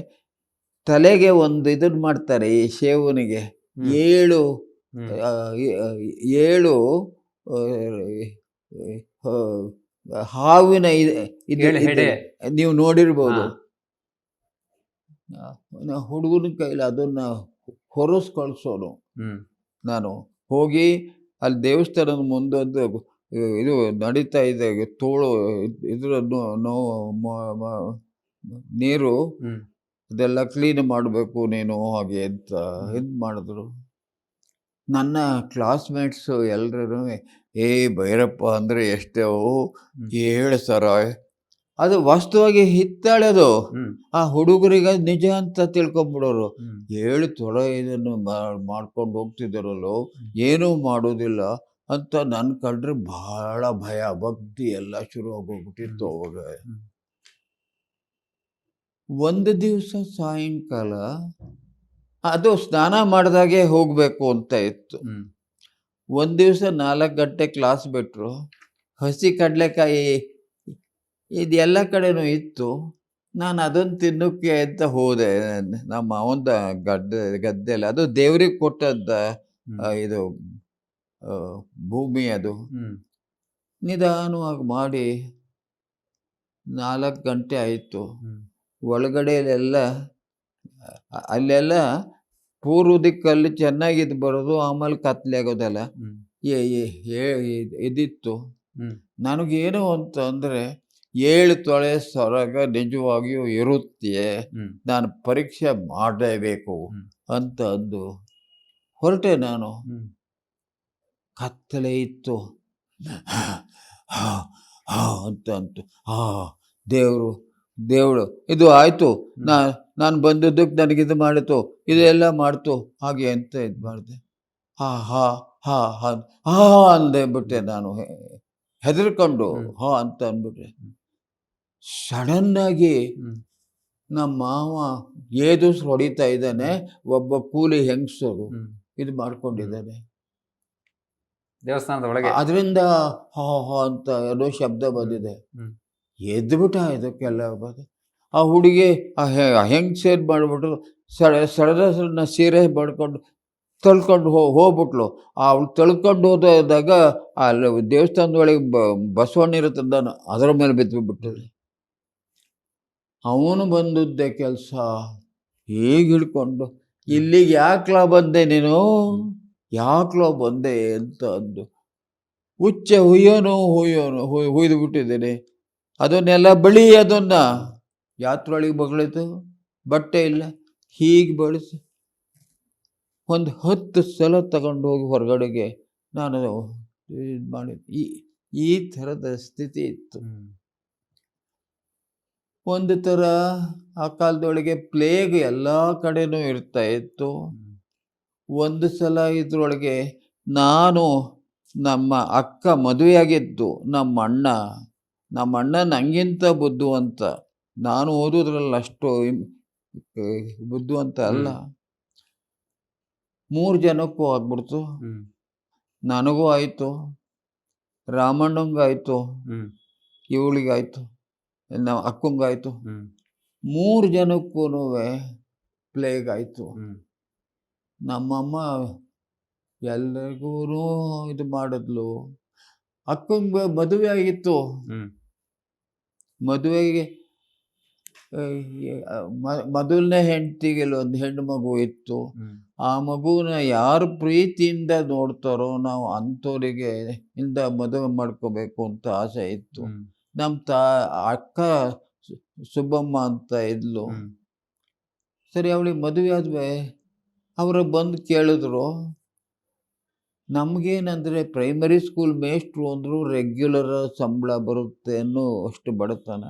ತಲೆಗೆ ಒಂದು ಇದನ್ನು ಮಾಡ್ತಾರೆ, ಈ ಶೇವನಿಗೆ 7 ಹಾವಿನ ನೀವು ನೋಡಿರ್ಬೋದು. ಹುಡುಗನ ಕೈಲಿ ಅದನ್ನು ಹೊರಸ್ ಕಳಿಸೋನು. ನಾನು ಹೋಗಿ ಅಲ್ಲಿ ದೇವಸ್ಥಾನದ ಮುಂದೊಂದು ಇದು ನಡೀತಾ ಇದೆ, ತೋಳು ಇದ್ರ ನೀರು ಅದೆಲ್ಲ ಕ್ಲೀನ್ ಮಾಡಬೇಕು ನೀನು ಹಾಗೆ ಅಂತ ಇದು ಮಾಡಿದ್ರು. ನನ್ನ ಕ್ಲಾಸ್ಮೇಟ್ಸು ಎಲ್ಲರೂ ಭೈರಪ್ಪ ಅಂದರೆ ಎಷ್ಟೇವು 7,000. ಅದು ವಾಸ್ತವವಾಗಿ ಹಿತ್ತಾಳೆದು. ಆ ಹುಡುಗರಿಗೆ ನಿಜ ಅಂತ ತಿಳ್ಕೊಂಬಿಡೋರು. 7 ತೊಲೆ ಇದನ್ನು ಮಾಡ್ಕೊಂಡು ಹೋಗ್ತಿದ್ದಾರಲ್ಲೋ, ಏನೂ ಮಾಡೋದಿಲ್ಲ ಅಂತ ನನ್ನ ಕಂಡ್ರೆ ಬಹಳ ಭಯ ಭಕ್ತಿ ಎಲ್ಲ ಶುರು ಆಗೋಗ್ಬಿಟ್ಟಿತ್ತು ಅವಾಗ. ಒಂದು ದಿವಸ ಸಾಯಂಕಾಲ ಅದು ಸ್ನಾನ ಮಾಡಿದಾಗೆ ಹೋಗಬೇಕು ಅಂತ ಇತ್ತು. ಒಂದು ದಿವಸ 4 ಗಂಟೆ ಕ್ಲಾಸ್ ಬಿಟ್ಟರು. ಹಸಿ ಕಡಲೆಕಾಯಿ ಇದೆಲ್ಲ ಕಡೆನೂ ಇತ್ತು. ನಾನು ಅದನ್ನು ತಿನ್ನೋಕ್ಕೆ ಅಂತ ಹೋದೆ. ನಮ್ಮ ಮಾವಂದ ಗದ್ದೆಲ್ಲ ಅದು ದೇವ್ರಿಗೆ ಕೊಟ್ಟದ್ದ ಇದು ಭೂಮಿ. ಅದು ನಿಧಾನವಾಗಿ ಮಾಡಿ 4 ಗಂಟೆ ಆಯಿತು. ಒಳಗಡೆಯಲ್ಲೆಲ್ಲ ಅಲ್ಲೆಲ್ಲ ಪೂರ್ವ ದಿಕ್ಕಲ್ಲಿ ಚೆನ್ನಾಗಿದ್ದು ಬರೋದು, ಆಮೇಲೆ ಕತ್ಲೆ ಆಗೋದಲ್ಲ ಇದಿತ್ತು. ನನಗೇನು ಅಂತ ಅಂದರೆ 7 ತೊಲೆ ಸೊರಗ ನಿಜವಾಗಿಯೂ ಇರುತ್ತೆ, ನಾನು ಪರೀಕ್ಷೆ ಮಾಡಲೇಬೇಕು ಅಂತ ಅಂದು ಹೊರಟೆ. ನಾನು ಕತ್ತಲೆ ಇತ್ತು ಅಂತ ಅಂತು. ದೇವರು ಇದು ಆಯಿತು, ನಾನು ಬಂದದ್ದಕ್ಕೆ ನನಗಿದು ಮಾಡಿತು, ಇದೆಲ್ಲ ಮಾಡ್ತು ಹಾಗೆ ಅಂತ ಇದು ಮಾಡಿದೆ. ಅಂದೆ ಬಿಟ್ಟೆ ನಾನು, ಹೆದರ್ಕೊಂಡು ಅಂತ ಅಂದ್ಬಿಟ್ರೆ. ಸಡನ್ನಾಗಿ ನಮ್ಮ ಮಾವ ಏದುಸ್ ಹೊಡಿತಾ ಇದ್ದಾನೆ. ಒಬ್ಬ ಕೂಲಿ ಹೆಂಗಸರು ಇದು ಮಾಡ್ಕೊಂಡಿದ್ದಾನೆ ದೇವಸ್ಥಾನದ ಒಳಗೆ. ಅದರಿಂದ ಅಂತ ಏನೋ ಶಬ್ದ ಬಂದಿದೆ. ಎದ್ದುಬಿಟ್ಟ. ಇದಕ್ಕೆಲ್ಲ ಆ ಹುಡುಗಿ ಹೆಂಗಸೇನು ಮಾಡಿಬಿಟ್ಟು ಸಡನ್ನ ಸೀರೆ ಮಾಡ್ಕೊಂಡು ತಳ್ಕೊಂಡು ಹೋಗ್ಬಿಟ್ಲು. ಅವಳು ತಳ್ಕೊಂಡು ಹೋದಾಗ ಅಲ್ಲಿ ದೇವಸ್ಥಾನದೊಳಗೆ ಬಸವಣ್ಣ ಇರುತ್ತೆ, ಅದರ ಮೇಲೆ ಬಿದ್ದುಬಿಟ್ಟಿದೆ. ಅವನು ಬಂದದ್ದೇ ಕೆಲಸ ಹೀಗೆ ಹಿಡ್ಕೊಂಡು, ಇಲ್ಲಿಗೆ ಯಾಕ್ಲಾ ಬಂದೆ ನೀನು, ಯಾಕ್ಲಾ ಬಂದೆ ಅಂತ ಅಂದು ಹುಚ್ಚ ಹುಯ್ಯೋನು ಹುಯ್ದು ಬಿಟ್ಟಿದ್ದೇನೆ. ಅದನ್ನೆಲ್ಲ ಬಳಿ, ಅದನ್ನು ಯಾತ್ರೊಳಗೆ ಬಗಳಿತು, ಬಟ್ಟೆ ಇಲ್ಲ, ಹೀಗೆ ಬಳಸಿ ಒಂದು 10 ಸಲ ತಗೊಂಡು ಹೋಗಿ ಹೊರಗಡೆಗೆ ನಾನು ಇದು ಮಾಡಿದ್ದೆ. ಈ ಥರದ ಸ್ಥಿತಿ ಇತ್ತು. ಒಂದು ಥರ ಆ ಕಾಲದೊಳಗೆ ಪ್ಲೇಗ್ ಎಲ್ಲ ಕಡೆನೂ ಇರ್ತಾ ಇತ್ತು. ಒಂದು ಸಲ ಇದರೊಳಗೆ ನಾನು ನಮ್ಮ ಅಕ್ಕ ಮದುವೆಯಾಗಿದ್ದು, ನಮ್ಮ ಅಣ್ಣ ನನಗಿಂತ ಬುದ್ಧಿವಂತ. ನಾನು ಓದೋದ್ರಲ್ಲಿ ಅಷ್ಟು ಬುದ್ಧಿವಂತ ಅಲ್ಲ. 3 ಜನಕ್ಕೂ ಆಗ್ಬಿಡ್ತು. ನನಗೂ ಆಯಿತು, ರಾಮಣ್ಣಂಗಾಯಿತು, ಇವಳಿಗಾಯಿತು, ನಮ್ಮ ಅಕ್ಕಂಗಾಯಿತು. 3 ಜನಕ್ಕೂ ಪ್ಲೇಗ್ ಆಯಿತು. ನಮ್ಮಮ್ಮ ಎಲ್ಲರಿಗೂ ಇದು ಮಾಡಿದ್ಲು. ಅಕ್ಕಂಗೆ ಮದುವೆ ಆಗಿತ್ತು. ಮದುವೆಗೆ ಮೊದಲನೇ ಹೆಂಡತಿಗೆ ಒಂದು ಹೆಣ್ಣು ಮಗು ಇತ್ತು. ಆ ಮಗುನ ಯಾರು ಪ್ರೀತಿಯಿಂದ ನೋಡ್ತಾರೋ ನಾವು ಅಂಥವರಿಗೆ ಮದುವೆ ಮಾಡ್ಕೋಬೇಕು ಅಂತ ಆಸೆ ಇತ್ತು. ನಮ್ಮ ಅಕ್ಕ ಸುಬ್ಬಮ್ಮ ಅಂತ ಇದ್ಲು. ಸರಿ, ಅವಳಿಗೆ ಮದುವೆ ಆದ್ಮೇಲೆ ಅವರು ಬಂದು ಕೇಳಿದ್ರು. ನಮಗೇನಂದರೆ ಪ್ರೈಮರಿ ಸ್ಕೂಲ್ ಮೇಷ್ಟ್ರು ಅಂದರು, ರೆಗ್ಯುಲರ್ ಸಂಬಳ ಬರುತ್ತೆ ಅನ್ನೋ ಅಷ್ಟು ಬಡತನ.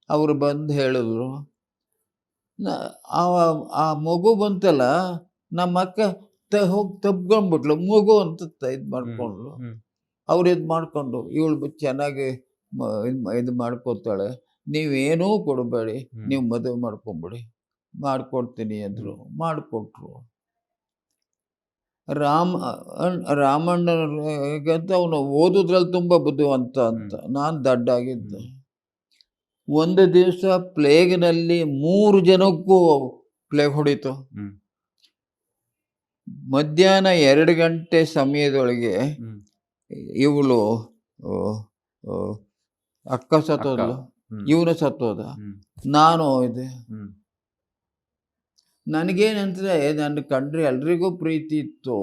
ಅವರು ಬಂದು ಹೇಳಿದ್ರು. ಆ ಮಗು ಬಂತಲ್ಲ, ನಮ್ಮ ಅಕ್ಕ ಹೋಗಿ ತಬ್ಕೊಂಡ್ಬಿಟ್ಲು, ಮಗು ಅಂತ ಇದು ಮಾಡ್ಕೊಂಡ್ಲು. ಅವ್ರು ಇದು ಮಾಡಿಕೊಂಡು, ಇವಳು ಚೆನ್ನಾಗಿ ಇದು ಮಾಡ್ಕೊತಾಳೆ, ನೀವೇನೂ ಕೊಡಬೇಡಿ, ನೀವು ಮದುವೆ ಮಾಡ್ಕೊಂಬಿಡಿ, ಮಾಡಿಕೊಡ್ತೀನಿ ಅಂದರು. ಮಾಡಿಕೊಟ್ರು. ರಾಮಣ್ಣಗಂತ ಅವನು ಓದೋದ್ರಲ್ಲಿ ತುಂಬ ಬುದ್ಧಿವಂತ ಅಂತ, ನಾನು ದಡ್ಡಾಗಿದ್ದೆ. ಒಂದು ದಿವಸ ಪ್ಲೇಗ್ನಲ್ಲಿ 3 ಜನಕ್ಕೂ ಪ್ಲೇಗ್ ಹೊಡಿತು. ಮಧ್ಯಾಹ್ನ 2 ಗಂಟೆ ಸಮಯದೊಳಗೆ ಇವಳು ಅಕ್ಕ ಸತ್ತೋದ್ಲು, ಇವನು ಸತ್ತೋದ, ನಾನು ಇದೆ. ನನಗೇನಂದರೆ ನನ್ನ ಕಂಡ್ರೆ ಎಲ್ರಿಗೂ ಪ್ರೀತಿ ಇತ್ತು.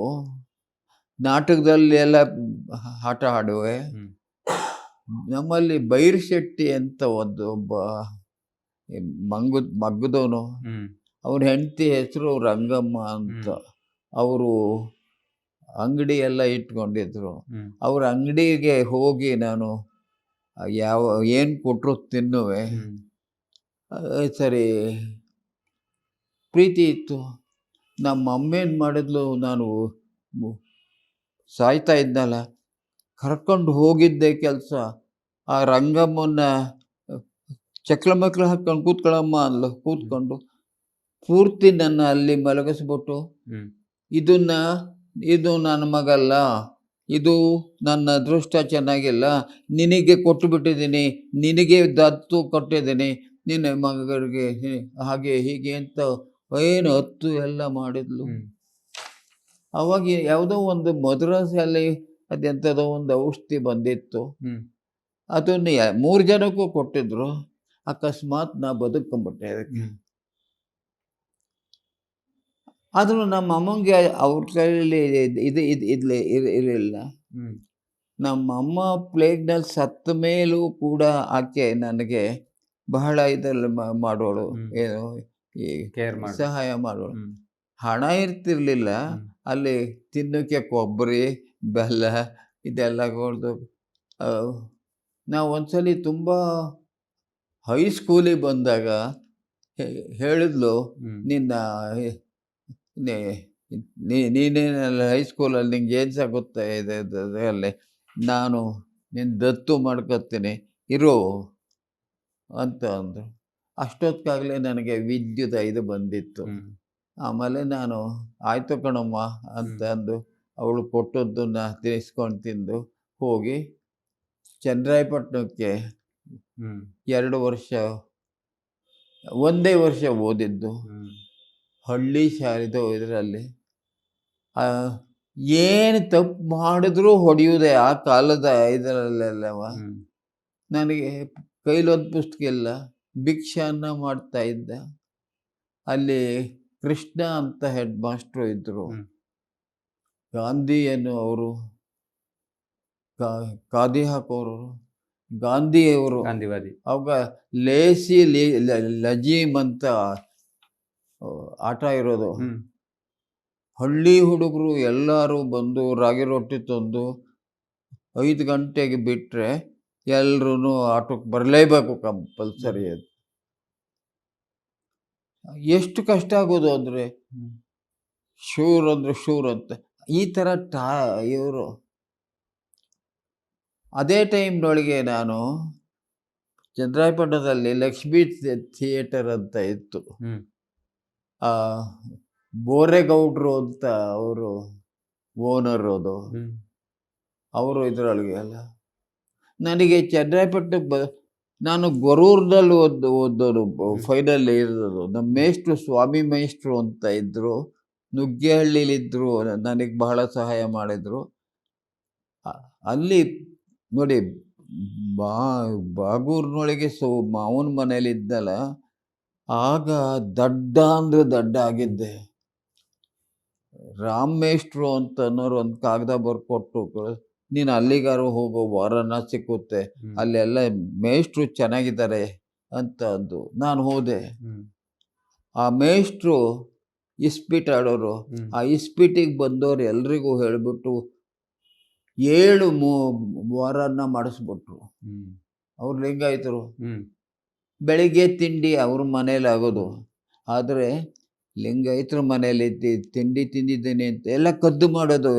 ನಾಟಕದಲ್ಲಿ ಎಲ್ಲ ಆಟ ಆಡುವೆ. ನಮ್ಮಲ್ಲಿ ಬೈರ್ಶೆಟ್ಟಿ ಅಂತ ಒಬ್ಬ ಮಗ್ಗದವನು, ಅವ್ರ ಹೆಂಡತಿ ಹೆಸರು ರಂಗಮ್ಮ ಅಂತ. ಅವರು ಅಂಗಡಿ ಎಲ್ಲ ಇಟ್ಕೊಂಡಿದ್ರು. ಹ್ಮ್ ಅವ್ರ ಅಂಗಡಿಗೆ ಹೋಗಿ ನಾನು ಏನು ಕೊಟ್ಟರು ತಿನ್ನುವೆ. ಹ್ಮ್ ಸರಿ, ಪ್ರೀತಿ ಇತ್ತು. ನಮ್ಮ ಅಮ್ಮೇನು ಮಾಡಿದ್ಲು, ನಾನು ಸಾಯ್ತಾ ಇದ್ನಲ್ಲ, ಕರ್ಕೊಂಡು ಹೋಗಿದ್ದೆ ಕೆಲಸ. ಆ ರಂಗಮ್ಮನ ಚಕ್ಲ ಮಕ್ಳು ಹಾಕ್ಕೊಂಡು ಕೂತ್ಕೊಳ್ಳಮ್ಮ ಅಂದ್ಲು. ಕೂತ್ಕೊಂಡು ಪೂರ್ತಿ ನನ್ನ ಅಲ್ಲಿ ಮಲಗಿಸ್ಬಿಟ್ಟು, ಹ್ಮ್ ಇದು ನನ್ನ ಮಗಲ್ಲ, ಇದು ನನ್ನ ಅದೃಷ್ಟ ಚೆನ್ನಾಗಿಲ್ಲ, ನಿನಗೆ ಕೊಟ್ಟು ಬಿಟ್ಟಿದ್ದೀನಿ, ನಿನಗೆ ದತ್ತು ಕೊಟ್ಟಿದ್ದೀನಿ, ನಿನ್ನ ಮಗರಿಗೆ ಹಾಗೆ ಹೀಗೆ ಅಂತ ಏನು ಹತ್ತು ಎಲ್ಲ ಮಾಡಿದ್ಲು. ಹ್ಮ್ ಅವಾಗ ಯಾವುದೋ ಒಂದು ಮದ್ರಾಸಲ್ಲಿ ಅದೆಂಥದೋ ಒಂದು ಔಷಧಿ ಬಂದಿತ್ತು. ಹ್ಮ್ ಅದನ್ನು 3 ಜನಕ್ಕೂ ಕೊಟ್ಟಿದ್ರು. ಅಕಸ್ಮಾತ್ ನಾ ಬದುಕೊಂಬಿಟ್ಟೆ ಅದಕ್ಕೆ. ಹ್ಮ್ ಆದರೂ ನಮ್ಮ ಅಮ್ಮಂಗೆ ಅವ್ರ ಕೈಯಲ್ಲಿ ಇದು ಇರಲಿಲ್ಲ. ಹ್ಮ್ ನಮ್ಮ ಅಮ್ಮ ಪ್ಲೇಗ್ನಲ್ಲಿ ಸತ್ತ ಮೇಲೂ ಕೂಡ ಆಕೆ ನನಗೆ ಬಹಳ ಇದರಲ್ಲಿ ಮಾಡೋಳು, ಏನು ಈ ಕೇರ್ ಮಾಡಿ. ಸಹಾಯ ಮಾಡೋಳು. ಹ್ಮ್ ಹಣ ಇರ್ತಿರ್ಲಿಲ್ಲ. ಹ್ಮ್ ಅಲ್ಲಿ ತಿನ್ನೋಕ್ಕೆ ಕೊಬ್ಬರಿ, ಬೆಲ್ಲ ಇದೆಲ್ಲ ಕೊಡ್ದು. ನಾವು ಒಂದ್ಸಲಿ ತುಂಬ ಹೈಸ್ಕೂಲಿಗೆ ಬಂದಾಗ ಹೇಳಿದ್ಲು, ಹ್ಮ್ ನಿನ್ನ ನೀನೇನಲ್ಲ ಹೈಸ್ಕೂಲಲ್ಲಿ ನಿಂಗೆ ಏನು ಸಹ ಗೊತ್ತಾ ಇದೆ ಅಲ್ಲಿ, ನಾನು ನಿನ್ನ ದತ್ತು ಮಾಡ್ಕೊತೀನಿ ಇರೋ ಅಂತ ಅಂದರು. ಅಷ್ಟೊತ್ತಿಗಾಗಲೇ ನನಗೆ ವಿದ್ಯುತ್ ಇದು ಬಂದಿತ್ತು. ಹ್ಮ್ ಆಮೇಲೆ ನಾನು ಆಯಿತು ಕಣಮ್ಮ ಅಂತ ಅಂದು ಅವಳು ಕೊಟ್ಟದ್ದನ್ನು ತಿನ್ನಿಸ್ಕೊಂಡು ತಿಂದು ಹೋಗಿ ಚನ್ನರಾಯಪಟ್ಟಣಕ್ಕೆ ಹ್ಮ್ 2 ವರ್ಷ, ಒಂದೇ ವರ್ಷ ಓದಿದ್ದು. ಹ್ಮ್ ಹಳ್ಳಿ ಶಾಲೆದು ಇದರಲ್ಲಿ ಏನು ತಪ್ಪು ಮಾಡಿದ್ರೂ ಹೊಡೆಯುವುದೇ ಆ ಕಾಲದ ಇದರಲ್ಲೆಲ್ಲವ. ಹ್ಮ್ ನನಗೆ ಕೈಲೊಂದು ಪುಸ್ತಕ ಇಲ್ಲ, ಭಿಕ್ಷಾನ್ನ ಮಾಡ್ತಾ ಇದ್ದ. ಅಲ್ಲಿ ಕೃಷ್ಣ ಅಂತ ಹೆಡ್ ಮಾಸ್ಟ್ರು ಇದ್ದರು. ಹ್ಮ್ ಗಾಂಧಿಯನ್ನು ಅವರು ಖಾದಿ ಹಾಕೋರು, ಗಾಂಧಿಯವರು. ಗಾಂಧಿವಾದಿ. ಅವಾಗ ಲೇಸಿ ಲಜೀಮ್ ಅಂತ ಆಟ ಇರೋದು. ಹ್ಮ್ ಹಳ್ಳಿ ಹುಡುಗರು ಎಲ್ಲರೂ ಬಂದು ರಾಗಿ ರೊಟ್ಟಿ ತಂದು 5 ಗಂಟೆಗೆ ಬಿಟ್ಟರೆ ಎಲ್ಲರೂ ಆಟೋಕ್ಕೆ ಬರಲೇಬೇಕು, ಕಂಪಲ್ಸರಿ. ಅದು ಎಷ್ಟು ಕಷ್ಟ ಆಗೋದು ಅಂದರೆ, ಹ್ಮ್ ಶೂರ್ ಅಂದರೆ ಶೂರ್ ಅಂತ ಈ ಥರ ಇವರು. ಅದೇ ಟೈಮ್ನೊಳಗೆ ನಾನು ಚನ್ನರಾಯಪಟ್ಟಣದಲ್ಲಿ ಲಕ್ಷ್ಮೀ ಥಿಯೇಟರ್ ಅಂತ ಇತ್ತು. ಹ್ಮ್ ಬೋರೇಗೌಡರು ಅಂತ ಅವರು ಓನರ್ ಅದು. ಹ್ಮ್ ಅವರು ಇದರೊಳಗೆ ಅಲ್ಲ. ನನಗೆ ಚನ್ನರಾಯಪಟ್ಟಣಕ್ಕೆ ನಾನು ಗೊರೂರಿನಲ್ಲಿ ಓದೋರು, ಫೈನಲ್ ಇರೋದು. ನಮ್ಮ ಮೇಷ್ಟ್ರು ಸ್ವಾಮಿ ಮೇಷ್ಟ್ರು ಅಂತ ಇದ್ದರು, ನುಗ್ಗೇಹಳ್ಳಿಲಿದ್ದರು. ನನಗೆ ಬಹಳ ಸಹಾಯ ಮಾಡಿದರು. ಅಲ್ಲಿ ನೋಡಿ, ಬಾಗೂರಿನೊಳಗೆ ಮಾವನ ಮನೇಲಿದ್ದಲ್ಲ, ಆಗ ದಡ್ಡ ಅಂದರೆ ದಡ್ಡ ಆಗಿದ್ದೆ. ರಾಮ್ ಮೇಷ್ಟ್ರು ಅಂತ ಅನ್ನೋರು ಒಂದು ಕಾಗದ ಬರ್ಕೊಟ್ಟು, ನೀನು ಅಲ್ಲಿಗಾರು ಹೋಗೋ, ವಾರನ ಸಿಕ್ಕುತ್ತೆ, ಅಲ್ಲೆಲ್ಲ ಮೇಷ್ಟ್ರು ಚೆನ್ನಾಗಿದ್ದಾರೆ ಅಂತ ಅಂದು. ನಾನು ಹೋದೆ. ಆ ಮೇಷ್ಟ್ರು ಇಸ್ಪೀಟ್ ಆಡೋರು. ಆ ಇಸ್ಪೀಟಿಗೆ ಬಂದವರು ಎಲ್ರಿಗೂ ಹೇಳಿಬಿಟ್ಟು 7 ವಾರನ ಮಾಡಿಸ್ಬಿಟ್ರು. ಅವ್ರು ಲಿಂಗಾಯತರು. ಬೆಳಿಗ್ಗೆ ತಿಂಡಿ ಅವ್ರ ಮನೇಲಿ ಆಗೋದು. ಆದರೆ ಲಿಂಗಾಯತರ ಮನೇಲಿ ತಿಂಡಿ ತಿಂದಿದ್ದೇನೆ ಅಂತ ಎಲ್ಲ ಕದ್ದು ಮಾಡೋದು.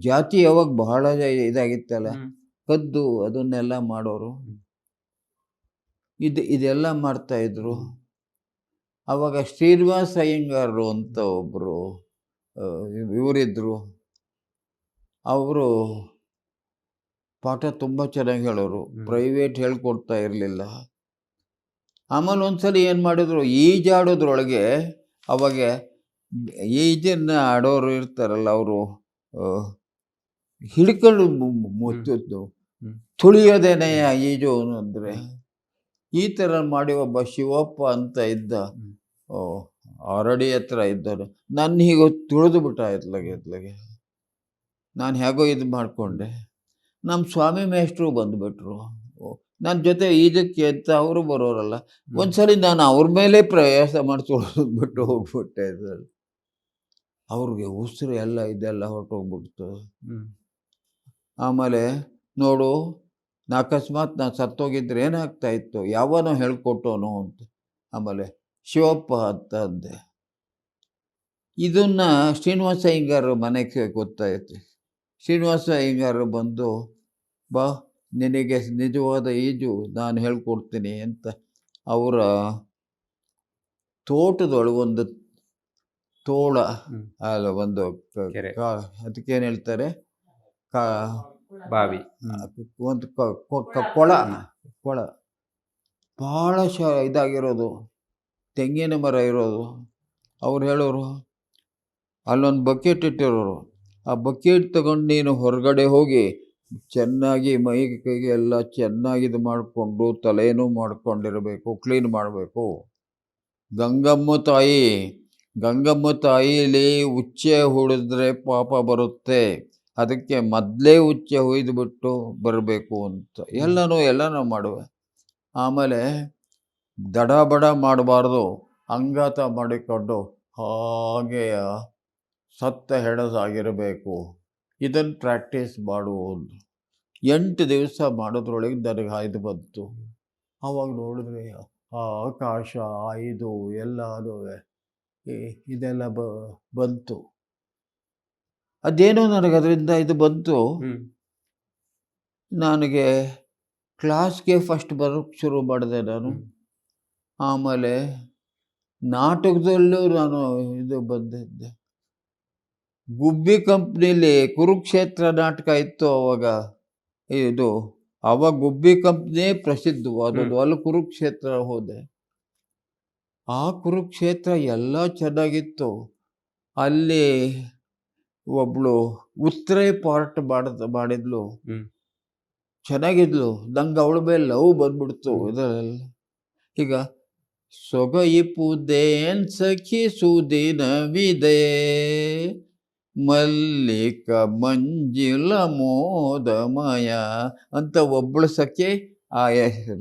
ಜಾತಿ ಯಾವಾಗ ಬಹಳ ಇದಾಗಿತ್ತಲ್ಲ, ಕದ್ದು ಅದನ್ನೆಲ್ಲ ಮಾಡೋರು. ಇದೆಲ್ಲ ಮಾಡ್ತಾಯಿದ್ರು. ಆವಾಗ ಶ್ರೀನಿವಾಸ ಅಯ್ಯಂಗಾರರು ಅಂತ ಒಬ್ಬರು ಇವರಿದ್ದರು. ಅವರು ಪಾಠ ತುಂಬ ಚೆನ್ನಾಗಿ ಹೇಳೋರು. ಪ್ರೈವೇಟ್ ಹೇಳ್ಕೊಡ್ತಾ ಇರಲಿಲ್ಲ. ಆಮೇಲೆ ಒಂದ್ಸಲಿ ಏನು ಮಾಡಿದ್ರು, ಈಜಾಡೋದ್ರೊಳಗೆ ಅವಾಗ ಈಜನ್ನು ಆಡೋರು ಇರ್ತಾರಲ್ಲ, ಅವರು ಹಿಡ್ಕೊಂಡು ಮುಚ್ಚಿದ್ದು ತುಳಿಯೋದೇನೆ ಈಜು ಅಂದರೆ. ಈ ಥರ ಮಾಡಿ ಒಬ್ಬ ಶಿವಪ್ಪ ಅಂತ ಇದ್ದ, 6 ಅಡಿ ಹತ್ರ ಇದ್ದವನು, ನನ್ನ ಹೀಗೆ ತುಳಿದು ಬಿಟ್ಟ ಎತ್ಲಾಗೆ. ನಾನು ಹೇಗೋ ಇದು ಮಾಡಿಕೊಂಡೆ. ನಮ್ಮ ಸ್ವಾಮಿ ಮೇಷ್ಟ್ರು ಬಂದುಬಿಟ್ರು ನನ್ನ ಜೊತೆ ಈಜಕ್ಕೆ ಅಂತ. ಅವರು ಬರೋರಲ್ಲ. ಒಂದ್ಸಲಿ ನಾನು ಅವ್ರ ಮೇಲೆ ಪ್ರಯಾಸ ಮಾಡಿ ತುಳಿದ್ಬಿಟ್ಟು ಹೋಗ್ಬಿಟ್ಟೆ. ಅವ್ರಿಗೆ ಉಸಿರು ಎಲ್ಲ ಇದೆಲ್ಲ ಹೊರಟೋಗ್ಬಿಡ್ತು. ಹ್ಮ್ ಆಮೇಲೆ ನೋಡು, ಅಕಸ್ಮಾತ್ ನಾನು ಸತ್ತೋಗಿದ್ರೆ ಏನಾಗ್ತಾ ಇತ್ತು, ಯಾವನೋ ಹೇಳ್ಕೊಟ್ಟೋನು ಅಂತ. ಆಮೇಲೆ ಶಿವಪ್ಪ ಅಂತ ಅಂದೆ. ಇದನ್ನು ಶ್ರೀನಿವಾಸ ಅಯ್ಯಂಗಾರ್ ಮನೆಗೆ ಗೊತ್ತಾಯ್ತು. ಶ್ರೀನಿವಾಸ ಅಯ್ಯಂಗಾರ್ ಬಂದು, ಬಾ ನಿನಗೆ ನಿಜವಾದ ಈಜು ನಾನು ಹೇಳ್ಕೊಡ್ತೀನಿ ಅಂತ ಅವರ ತೋಟದೊಳಗೊಂದು ತೋಳ ಅಲ್ಲ ಒಂದು ಕೆರೆ. ಅದಕ್ಕೇನು ಹೇಳ್ತಾರೆ, ಬಾವಿ. ಒಂದು ಕೊಳ ಭಾಳ ಇದಾಗಿರೋದು, ತೆಂಗಿನ ಮರ ಇರೋದು. ಅವ್ರು ಹೇಳೋರು, ಅಲ್ಲೊಂದು ಬಕೆಟ್ ಇಟ್ಟಿರೋರು, ಆ ಬಕೆಟ್ ತಗೊಂಡು ನೀನು ಹೊರಗಡೆ ಹೋಗಿ ಚೆನ್ನಾಗಿ ಮೈ ಕೈಗೆ ಎಲ್ಲ ಚೆನ್ನಾಗಿ ಇದು ಮಾಡಿಕೊಂಡು ತಲೆನೂ ಮಾಡ್ಕೊಂಡಿರಬೇಕು, ಕ್ಲೀನ್ ಮಾಡಬೇಕು. ಗಂಗಮ್ಮ ತಾಯಿಲಿ ಉಚ್ಚೆ ಹೊಡೆದ್ರೆ ಪಾಪ ಬರುತ್ತೆ, ಅದಕ್ಕೆ ಮೊದಲೇ ಉಚ್ಚೆ ಹೊಯ್ದುಬಿಟ್ಟು ಬರಬೇಕು ಅಂತ ಎಲ್ಲನೂ ಮಾಡುವೆ. ಆಮೇಲೆ ದಡಬಡ ಮಾಡಬಾರ್ದು, ಅಂಗಾತ ಮಾಡಿಕೊಂಡು ಹಾಗೆ ಸತ್ತ ಹೆಣಸಾಗಿರಬೇಕು. ಇದನ್ನು ಪ್ರಾಕ್ಟೀಸ್ ಮಾಡುವುದು. 8 ದಿವಸ ಮಾಡೋದ್ರೊಳಗೆ ನನಗೆ ಇದು ಬಂತು. ಆವಾಗ ನೋಡಿದ್ರೆ ಆ ಆಕಾಶ ಇದು ಎಲ್ಲನೂ ಇದೆಲ್ಲ ಬಂತು. ಅದೇನೋ ನನಗೆ ಅದರಿಂದ ಇದು ಬಂತು. ನನಗೆ ಕ್ಲಾಸ್ಗೆ ಫಸ್ಟ್ ಬರೋಕ್ಕೆ ಶುರು ಮಾಡಿದೆ ನಾನು. ಆಮೇಲೆ ನಾಟಕದಲ್ಲೂ ನಾನು ಇದು ಬಂದಿದ್ದೆ. ಗುಬ್ಬಿ ಕಂಪ್ನಿಲಿ ಕುರುಕ್ಷೇತ್ರ ನಾಟಕ ಇತ್ತು ಅವಾಗ. ಅವಾಗ ಗುಬ್ಬಿ ಕಂಪ್ನಿ ಪ್ರಸಿದ್ಧವಾದದ್ದು. ಅಲ್ಲಿ ಕುರುಕ್ಷೇತ್ರ ಹೋದೆ. ಆ ಕುರುಕ್ಷೇತ್ರ ಎಲ್ಲ ಚೆನ್ನಾಗಿತ್ತು. ಅಲ್ಲಿ ಒಬ್ಳು ಉತ್ತರೇ ಪಾರ್ಟ್ ಮಾಡಿದ್ಲು, ಚೆನ್ನಾಗಿದ್ಲು. ನಂಗೆ ಅವಳ ಮೇಲೆ ಲವ್ ಬಂದ್ಬಿಡ್ತು. ಇದರಲ್ಲಿ ಈಗ ಸೊಗಯಿಪುದೇನ್ ಸಖಿ ಸುದಿನವಿದೆ, ಮಲ್ಲಿಕ ಮಂಜಿಲ ಮೋದಮಯ ಅಂತ ಒಬ್ಬಳು ಸಖಿ ಆ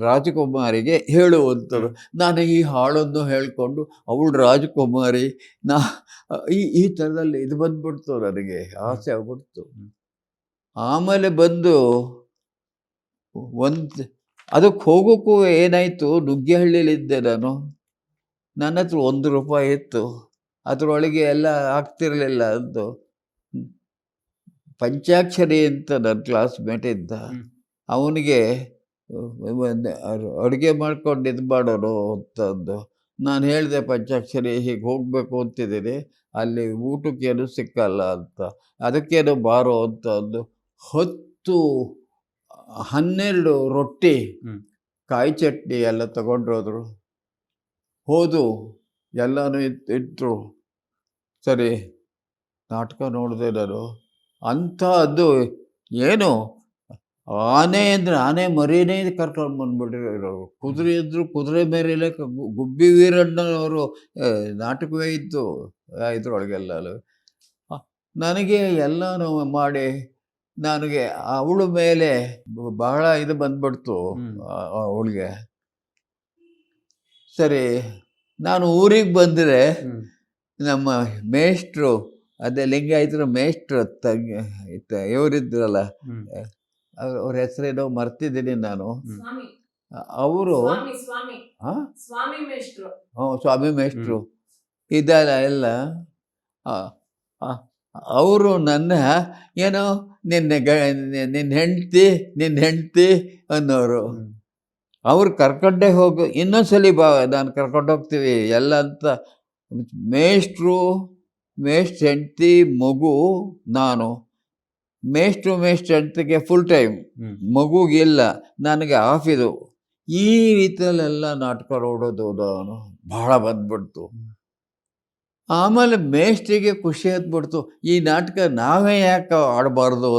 ರಾಜಕುಮಾರಿಗೆ ಹೇಳುವಂಥದ್ದು. ನಾನು ಈ ಹಾಡನ್ನು ಹೇಳಿಕೊಂಡು ಅವಳು ರಾಜಕುಮಾರಿ ಈ ಥರದಲ್ಲಿ ಇದು ಬಂದ್ಬಿಡ್ತು, ನನಗೆ ಆಸೆ ಆಗ್ಬಿಡ್ತು. ಆಮೇಲೆ ಬಂದು ಅದಕ್ಕೆ ಹೋಗೋಕ್ಕೂ ಏನಾಯಿತು, ನುಗ್ಗೇಹಳ್ಳಿಲಿದ್ದೆ ನಾನು. ನನ್ನ ಹತ್ರ ₹1 ಇತ್ತು. ಅದರೊಳಗೆ ಎಲ್ಲ ಆಗ್ತಿರಲಿಲ್ಲ ಅಂದು ಪಂಚಾಕ್ಷರಿ ಅಂತ ನನ್ನ ಕ್ಲಾಸ್ಮೇಟ್ ಇದ್ದ. ಅವನಿಗೆ ಅಡುಗೆ ಮಾಡ್ಕೊಂಡು ಇದು ಮಾಡೋರು ಅಂತಂದು ನಾನು ಹೇಳಿದೆ, ಪಂಚಾಕ್ಷರಿ ಹೀಗೆ ಹೋಗಬೇಕು ಅಂತಿದ್ದೀನಿ, ಅಲ್ಲಿ ಊಟಕ್ಕೇನು ಸಿಕ್ಕಲ್ಲ ಅಂತ, ಅದಕ್ಕೇನು ಬಾರೋ ಅಂತಂದು 10-12 ರೊಟ್ಟಿ ಕಾಯಿ ಚಟ್ನಿ ಎಲ್ಲ ತಗೊಂಡೋದ್ರು. ಹೋದು ಎಲ್ಲನೂ ಇಟ್ಟರು. ಸರಿ, ನಾಟಕ ನೋಡಿದೆ ನಾನು. ಅಂಥದ್ದು ಏನು, ಆನೆ ಅಂದರೆ ಆನೆ ಮರಿನೇ ಕರ್ಕೊಂಡು ಬಂದ್ಬಿಟ್ಟಿರೋ, ಕುದುರೆ ಇದ್ದರು ಕುದುರೆ ಮೇಲೆ ಗುಬ್ಬಿ ವೀರಣ್ಣನವರು ನಾಟಕವೇ ಇತ್ತು ಇದ್ರೊಳಗೆಲ್ಲ. ನನಗೆ ಎಲ್ಲನೂ ಮಾಡಿ ನನಗೆ ಅವಳ ಮೇಲೆ ಬಹಳ ಇದು ಬಂದ್ಬಿಡ್ತು ಅವಳಿಗೆ. ಸರಿ, ನಾನು ಊರಿಗೆ ಬಂದರೆ ನಮ್ಮ ಮೇಷ್ಟ್ರು, ಅದೇ ಲಿಂಗಾಯತರ ಮೇಷ್ಟ್ರು ಇವರಿದ್ರಲ್ಲ, ಅವ್ರ ಹೆಸರೇನೋ ಮರ್ತಿದ್ದೀನಿ ನಾನು. ಅವರು ಸ್ವಾಮಿ ಮೇಷ್ಟ್ರು ಇದಲ್ಲ ಎಲ್ಲ. ಅವರು ನನ್ನ ಏನೋ ನಿನ್ನ ಹೆಂಡ್ತಿ ಅನ್ನೋರು. ಅವ್ರು ಕರ್ಕೊಂಡೇ ಹೋಗು, ಇನ್ನೊಂದ್ಸಲಿ ಬಾ ನಾನು ಕರ್ಕೊಂಡು ಹೋಗ್ತೀವಿ ಎಲ್ಲ ಅಂತ. ಮೇಷ್ಟ್ರು ಹೆಂಡ್ತಿ ಮಗು ನಾನು. ಮೇಷ್ಟ್ರು ಹೆಂಡ್ತಿಗೆ ಫುಲ್ ಟೈಮ್, ಮಗುಗಿಲ್ಲ, ನನಗೆ ಆಫ್ ಇದು. ಈ ರೀತಿಯಲ್ಲೆಲ್ಲ ನಾಟಕ ನೋಡೋದು ನಾನು ಭಾಳ ಬಂದ್ಬಿಡ್ತು. ಆಮೇಲೆ ಮೇಷ್ಟ್ರಿಗೆ ಖುಷಿ ಹತ್ಬಿಡ್ತು, ಈ ನಾಟಕ ನಾವೇ ಯಾಕೆ ಆಡಬಾರ್ದು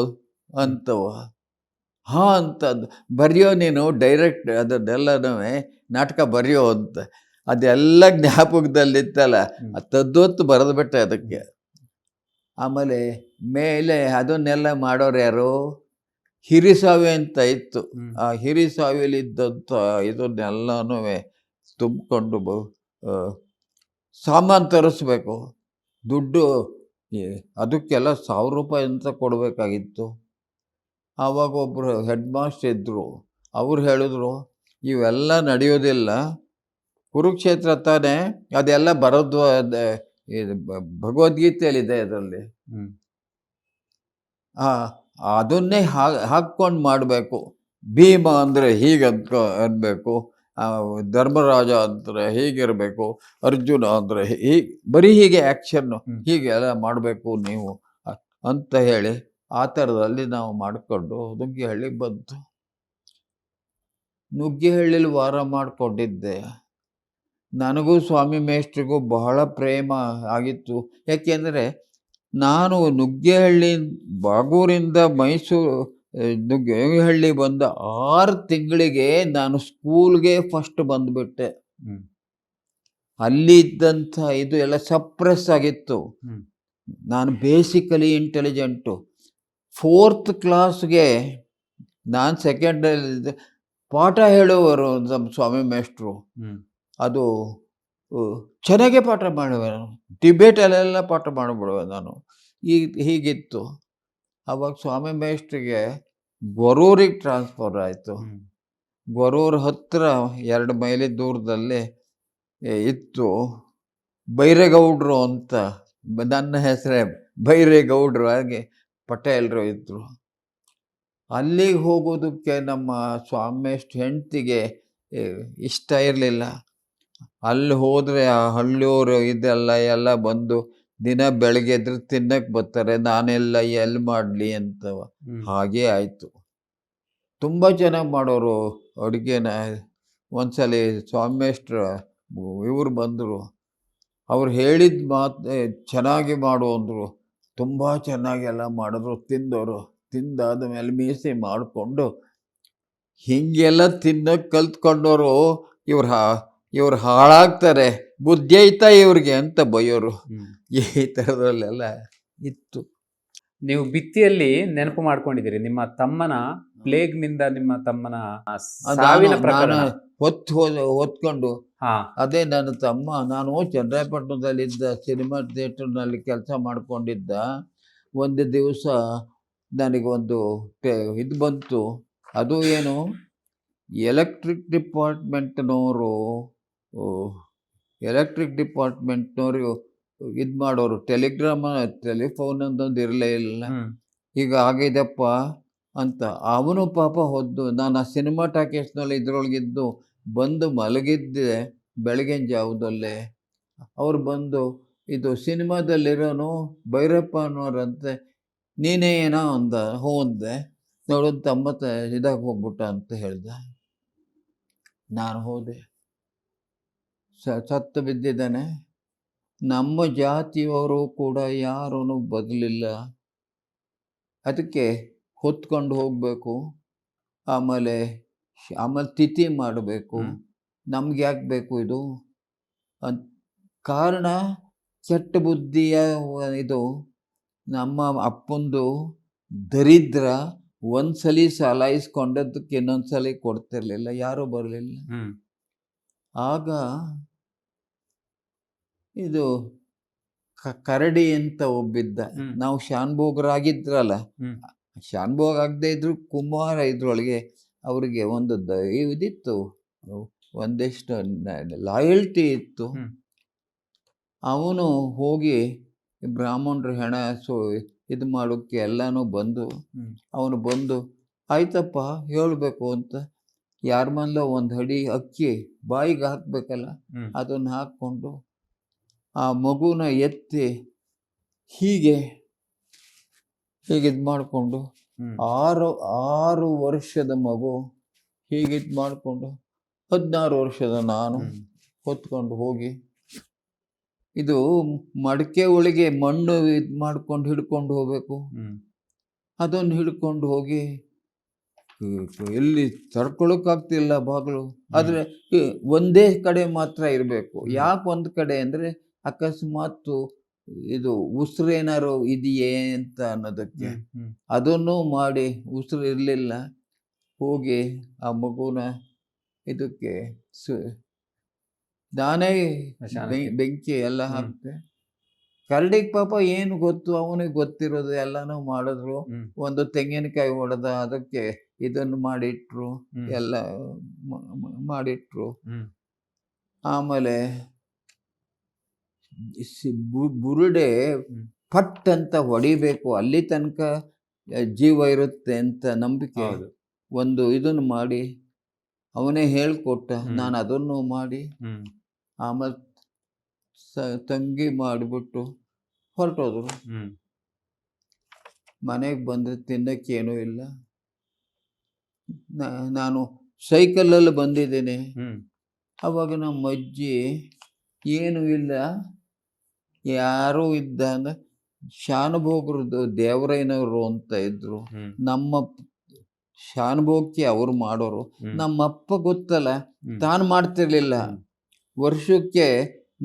ಅಂತವ. ಹಾಂ ಅಂತಂದು, ಬರೆಯೋ ನೀನು ಡೈರೆಕ್ಟ್ ಅದನ್ನೆಲ್ಲನೂ ನಾಟಕ ಬರೆಯೋ ಅಂತ. ಅದೆಲ್ಲ ಜ್ಞಾಪಕದಲ್ಲಿತ್ತಲ್ಲ, ತದ್ದೊತ್ತು ಬರೆದುಬಿಟ್ಟೆ ಅದಕ್ಕೆ. ಆಮೇಲೆ ಮೇಲೆ ಅದನ್ನೆಲ್ಲ ಮಾಡೋರು ಯಾರು, ಹಿರಿಸಾವೆ ಅಂತ ಇತ್ತು. ಆ ಹಿರಿಸಾವೆಲಿದ್ದಂಥ ಇದನ್ನೆಲ್ಲನೂ ತುಂಬಿಕೊಂಡು ಸಾಮಾನು ತರಿಸ್ಬೇಕು. ದುಡ್ಡು ಅದಕ್ಕೆಲ್ಲ 1000 ರೂಪಾಯಿ ಅಂತ ಕೊಡಬೇಕಾಗಿತ್ತು. ಆವಾಗ ಒಬ್ಬರು ಹೆಡ್ ಮಾಸ್ಟರ್ ಇದ್ದರು. ಅವ್ರು ಹೇಳಿದ್ರು, ಇವೆಲ್ಲ ನಡೆಯೋದಿಲ್ಲ, ಕುರುಕ್ಷೇತ್ರ ತಾನೇ, ಅದೆಲ್ಲ ಬರೋದು ಇದು ಭಗವದ್ಗೀತೆಯಲ್ಲಿದೆ ಅದರಲ್ಲಿ. ಅದನ್ನೇ ಹಾಕ್ಕೊಂಡು ಮಾಡಬೇಕು. ಭೀಮ ಅಂದರೆ ಹೀಗೆ ಅನ್ಬೇಕು, ಧರ್ಮರಾಜ ಅಂದರೆ ಹೀಗಿರಬೇಕು, ಅರ್ಜುನ ಅಂದರೆ ಬರೀ ಹೀಗೆ ಆ್ಯಕ್ಷನ್ನು ಹೀಗೆ ಎಲ್ಲ ಮಾಡಬೇಕು ನೀವು ಅಂತ ಹೇಳಿ ಆ ಥರದಲ್ಲಿ ನಾವು ಮಾಡಿಕೊಂಡು ನುಗ್ಗೇಹಳ್ಳಿಗೆ ಬಂತು. ನುಗ್ಗೇಹಳ್ಳಿಲಿ ವಾರ ಮಾಡಿಕೊಂಡಿದ್ದೆ. ನನಗೂ ಸ್ವಾಮಿ ಮೇಷ್ಟ್ರಿಗೂ ಬಹಳ ಪ್ರೇಮ ಆಗಿತ್ತು. ಯಾಕೆಂದರೆ ನಾನು ನುಗ್ಗೇಹಳ್ಳಿ ಬಾಗೂರಿಂದ ನುಗ್ಗೇಹಳ್ಳಿ ಬಂದ 6 ತಿಂಗಳಿಗೆ ನಾನು ಸ್ಕೂಲ್ಗೆ ಫಸ್ಟ್ ಬಂದುಬಿಟ್ಟೆ. ಅಲ್ಲಿ ಇದ್ದಂಥ ಇದು ಎಲ್ಲ ಸಪ್ರೆಸ್ ಆಗಿತ್ತು. ನಾನು ಬೇಸಿಕಲಿ ಇಂಟೆಲಿಜೆಂಟು. 4th ಕ್ಲಾಸ್ಗೆ ನಾನು ಸೆಕೆಂಡಲ್ಲಿ ಪಾಠ ಹೇಳುವರು ನಮ್ಮ ಸ್ವಾಮಿ ಮೇಷ್ಟ್ರು. ಅದು ಚೆನ್ನಾಗೇ ಪಾಠ ಮಾಡುವೆ. ಡಿಬೇಟಲ್ಲೆಲ್ಲ ಪಾಠ ಮಾಡಿಬಿಡುವೆ ನಾನು. ಹೀಗಿತ್ತು. ಆವಾಗ ಸ್ವಾಮಿ ಮೇಷ್ಟ್ರಿಗೆ ಗೊರೂರಿಗೆ ಟ್ರಾನ್ಸ್ಫರ್ ಆಯಿತು. ಗೊರೂರು ಹತ್ತಿರ 2 ಮೈಲಿ ದೂರದಲ್ಲಿ ಇತ್ತು ಬೈರೇಗೌಡರು ಅಂತ. ನನ್ನ ಹೆಸರೇ ಬೈರೇಗೌಡರು, ಹಾಗೆ ಪಟೇಲರು ಇದ್ದರು. ಅಲ್ಲಿಗೆ ಹೋಗೋದಕ್ಕೆ ನಮ್ಮ ಸ್ವಾಮಿ ಮೇಷ್ಟ್ರ ಹೆಂಡತಿಗೆ ಇಷ್ಟ ಇರಲಿಲ್ಲ. ಅಲ್ಲಿ ಹೋದರೆ ಆ ಹಳ್ಳಿಯವರು ಎಲ್ಲ ಬಂದು ದಿನ ಬೆಳಗ್ಗೆ ಎದ್ರೆ ತಿನ್ನಕ್ಕೆ ಬರ್ತಾರೆ, ನಾನೆಲ್ಲ ಎಲ್ಲಿ ಮಾಡಲಿ ಅಂತ. ಹಾಗೇ ಆಯಿತು. ತುಂಬ ಚೆನ್ನಾಗಿ ಮಾಡೋರು ಅಡುಗೆನ. ಒಂದ್ಸಲ ಸ್ವಾಮಿ ಮೇಷ್ಟ್ರ ಇವರು ಬಂದರು. ಅವ್ರು ಹೇಳಿದ ಮಾತು ಚೆನ್ನಾಗಿ ಮಾಡು ಅಂದರು. ತುಂಬ ಚೆನ್ನಾಗೆಲ್ಲ ಮಾಡಿದ್ರು. ತಿಂದವರು ತಿಂದಾದ ಮೇಲೆ ಮೀಸೆ ಮಾಡಿಕೊಂಡು ಹೀಗೆಲ್ಲ ತಿನ್ನೋಕ್ಕೆ ಕಲ್ತ್ಕೊಂಡವರು ಇವ್ರು ಹಾಳಾಗ್ತಾರೆ, ಬುದ್ಧಿ ಐತಾ ಇವ್ರಿಗೆ ಅಂತ ಬೈಯೋರು. ಈ ಥರದಲ್ಲೆಲ್ಲ ಇತ್ತು. ನೀವು ಭಿತ್ತಿಯಲ್ಲಿ ನೆನಪು ಮಾಡ್ಕೊಂಡಿದ್ದೀರಿ ನಿಮ್ಮ ತಮ್ಮನ ಪ್ಲೇಗ್ನಿಂದ, ನಿಮ್ಮ ತಮ್ಮನ ಸಾವಿನ ಪ್ರಕರಣ ಹೊತ್ಕೊಂಡು. ಅದೇ ನನ್ನ ತಮ್ಮ, ನಾನು ಚನ್ನರಾಯಪಟ್ಟಣದಲ್ಲಿದ್ದ ಸಿನಿಮಾ ಥಿಯೇಟರ್ನಲ್ಲಿ ಕೆಲಸ ಮಾಡ್ಕೊಂಡಿದ್ದ. ಒಂದು ದಿವಸ ನನಗೊಂದು ಇದು ಬಂತು. ಅದು ಏನು, ಎಲೆಕ್ಟ್ರಿಕ್ ಡಿಪಾರ್ಟ್ಮೆಂಟ್ನವರು ಇದು ಮಾಡೋರು. ಟೆಲಿಫೋನ್ ಅಂತೊಂದು ಇರಲೇ ಇಲ್ಲ. ಈಗ ಆಗಿದೆಪ್ಪ ಅಂತ ಅವನು ಪಾಪ ಹೊದ್ದು. ನಾನು ಆ ಸಿನಿಮಾ ಟಾಕೀಸ್ನಲ್ಲಿ ಇದರೊಳಗಿದ್ದು ಬಂದು ಮಲಗಿದ್ದೆ ಬೆಳಗಿನ ಜಾವದಲ್ಲೇ. ಅವ್ರು ಬಂದು, ಇದು ಸಿನಿಮಾದಲ್ಲಿರೋನು ಭೈರಪ್ಪ ಅನ್ನೋರಂತೆ, ನೀನೇ ಏನೋ ಅಂದ. ಹ್ಞೂ ಅಂದೆ. ನೋಡೋದು ತಮ್ಮ ಇದಾಗಿ ಹೋಗ್ಬಿಟ್ಟ ಅಂತ ಹೇಳ್ದೆ. ನಾನು ಹೋದೆ, ಸತ್ತು ಬಿದ್ದಿದ್ದಾನೆ. ನಮ್ಮ ಜಾತಿಯವರು ಕೂಡ ಯಾರೂ ಬದಲಿಲ್ಲ. ಅದಕ್ಕೆ ಹೊತ್ಕೊಂಡು ಹೋಗಬೇಕು, ಆಮೇಲೆ ತಿಥಿ ಮಾಡಬೇಕು. ನಮ್ಗೆ ಯಾಕೆ ಬೇಕು ಇದು ಅಂತ ಕಾರಣ. ಕೆಟ್ಟ ಬುದ್ಧಿಯ ಇದು ನಮ್ಮ ಅಪ್ಪಂದು ದರಿದ್ರ. ಒಂದ್ಸಲಿ ಸಲಾಯಿಸ್ಕೊಂಡದ್ದಕ್ಕೆ ಇನ್ನೊಂದ್ಸಲಿ ಕೊಡ್ತಿರ್ಲಿಲ್ಲ, ಯಾರೂ ಬರಲಿಲ್ಲ. ಆಗ ಇದು ಕರಡಿ ಅಂತ ಒಬ್ಬಿದ್ದ. ನಾವು ಶಾನ್ಭೋಗರಾಗಿದ್ರಲ್ಲ, ಶಾನ್ಭೋಗ ಆಗದೆ ಇದ್ರು ಕುಮಾರ ಇದ್ರೊಳಗೆ ಅವ್ರಿಗೆ ಒಂದು ಇದಿತ್ತು, ಒಂದಿಷ್ಟು ಲಾಯಲ್ಟಿ ಇತ್ತು. ಅವನು ಹೋಗಿ ಬ್ರಾಹ್ಮಣರು ಹೆಣ ಇದು ಮಾಡೋಕ್ಕೆ ಎಲ್ಲನೂ ಬಂದು, ಅವನು ಬಂದು ಆಯ್ತಪ್ಪ ಹೇಳಬೇಕು ಅಂತ ಯಾರ ಮಲ್ಲ ಒಂದು ಹಡಿ ಅಕ್ಕಿ ಬಾಯಿಗೆ ಹಾಕಬೇಕಲ್ಲ, ಅದನ್ನು ಹಾಕ್ಕೊಂಡು ಆ ಮಗುನ ಎತ್ತಿ ಹೀಗೆ ಇದು ಮಾಡಿಕೊಂಡು, 6 ವರ್ಷದ ಮಗು ಹೀಗಿದು ಮಾಡಿಕೊಂಡು 16 ವರ್ಷದ ನಾನು ಹೊತ್ಕೊಂಡು ಹೋಗಿ, ಇದು ಮಡಕೆ ಒಳಗೆ ಮಣ್ಣು ಇದು ಮಾಡ್ಕೊಂಡು ಹಿಡ್ಕೊಂಡು ಹೋಗ್ಬೇಕು. ಅದನ್ನು ಹಿಡ್ಕೊಂಡು ಹೋಗಿ ಎಲ್ಲಿ ತಡ್ಕೊಳಕ್ಕಾಗ್ತಿಲ್ಲ ಬಾಗಿಲು. ಆದರೆ ಒಂದೇ ಕಡೆ ಮಾತ್ರ ಇರಬೇಕು. ಯಾಕೆ ಒಂದು ಕಡೆ ಅಂದರೆ ಅಕಸ್ಮಾತ್ ಇದು ಉಸಿರೇನಾರು ಇದೆಯೇ ಅಂತ ಅನ್ನೋದಕ್ಕೆ. ಅದನ್ನು ಮಾಡಿ ಉಸಿರು ಇರಲಿಲ್ಲ. ಹೋಗಿ ಆ ಮಗುನ ಇದಕ್ಕೆ ನಾನೇ ಬೆಂಕಿ ಎಲ್ಲ ಹಾಕ್ತೆ. ಕರಡಿಗೆ ಪಾಪ ಏನು ಗೊತ್ತು, ಅವನಿಗೆ ಗೊತ್ತಿರೋದು ಎಲ್ಲನೂ ಮಾಡಿದ್ರು. ಹ್ಮ್ ಒಂದು ತೆಂಗಿನಕಾಯಿ ಹೊಡೆದ, ಅದಕ್ಕೆ ಇದನ್ನು ಮಾಡಿಟ್ರು, ಹ್ಮ್ ಎಲ್ಲ ಮಾಡಿಟ್ರು. ಹ್ಮ್ ಆಮೇಲೆ ಬುರುಡೆ ಹ್ಮ್ ಪಟ್ ಅಂತ ಹೊಡಿಬೇಕು, ಅಲ್ಲಿ ತನಕ ಜೀವ ಇರುತ್ತೆ ಅಂತ ನಂಬಿಕೆ. ಹೌದು. ಒಂದು ಇದನ್ನು ಮಾಡಿ ಅವನೇ ಹೇಳ್ಕೊಟ್ಟ. ಹ್ಮ್. ನಾನು ಅದನ್ನು ಮಾಡಿ ಹ್ಮ್ ಆಮೇಲೆ ತಂಗಿ ಮಾಡಿಬಿಟ್ಟು ಹೊರಟೋದ್ರು. ಹ್ಮ್ ಮನೆಗೆ ಬಂದರೆ ತಿನ್ನೋಕ್ಕೇನೂ ಇಲ್ಲ. ನಾನು ಸೈಕಲಲ್ಲಿ ಬಂದಿದ್ದೇನೆ. ಹ್ಮ್ ಅವಾಗ ನಮ್ಮ ಅಜ್ಜಿ ಏನೂ ಇಲ್ಲ, ಯಾರೂ ಇದ್ದ ಅಂದ್ರೆ ಶಾನುಭೋಗ್ರದ್ದು ದೇವರೈನವರು ಅಂತ ಇದ್ರು. ಹ್ಮ್ ನಮ್ಮ ಶಾನುಭೋಗಕ್ಕೆ ಅವ್ರು ಮಾಡೋರು. ಹ್ಮ್ ನಮ್ಮಪ್ಪ ಗೊತ್ತಲ್ಲ, ಹ್ಮ್ ತಾನು ಮಾಡ್ತಿರ್ಲಿಲ್ಲ. ಹ್ಮ್ ವರ್ಷಕ್ಕೆ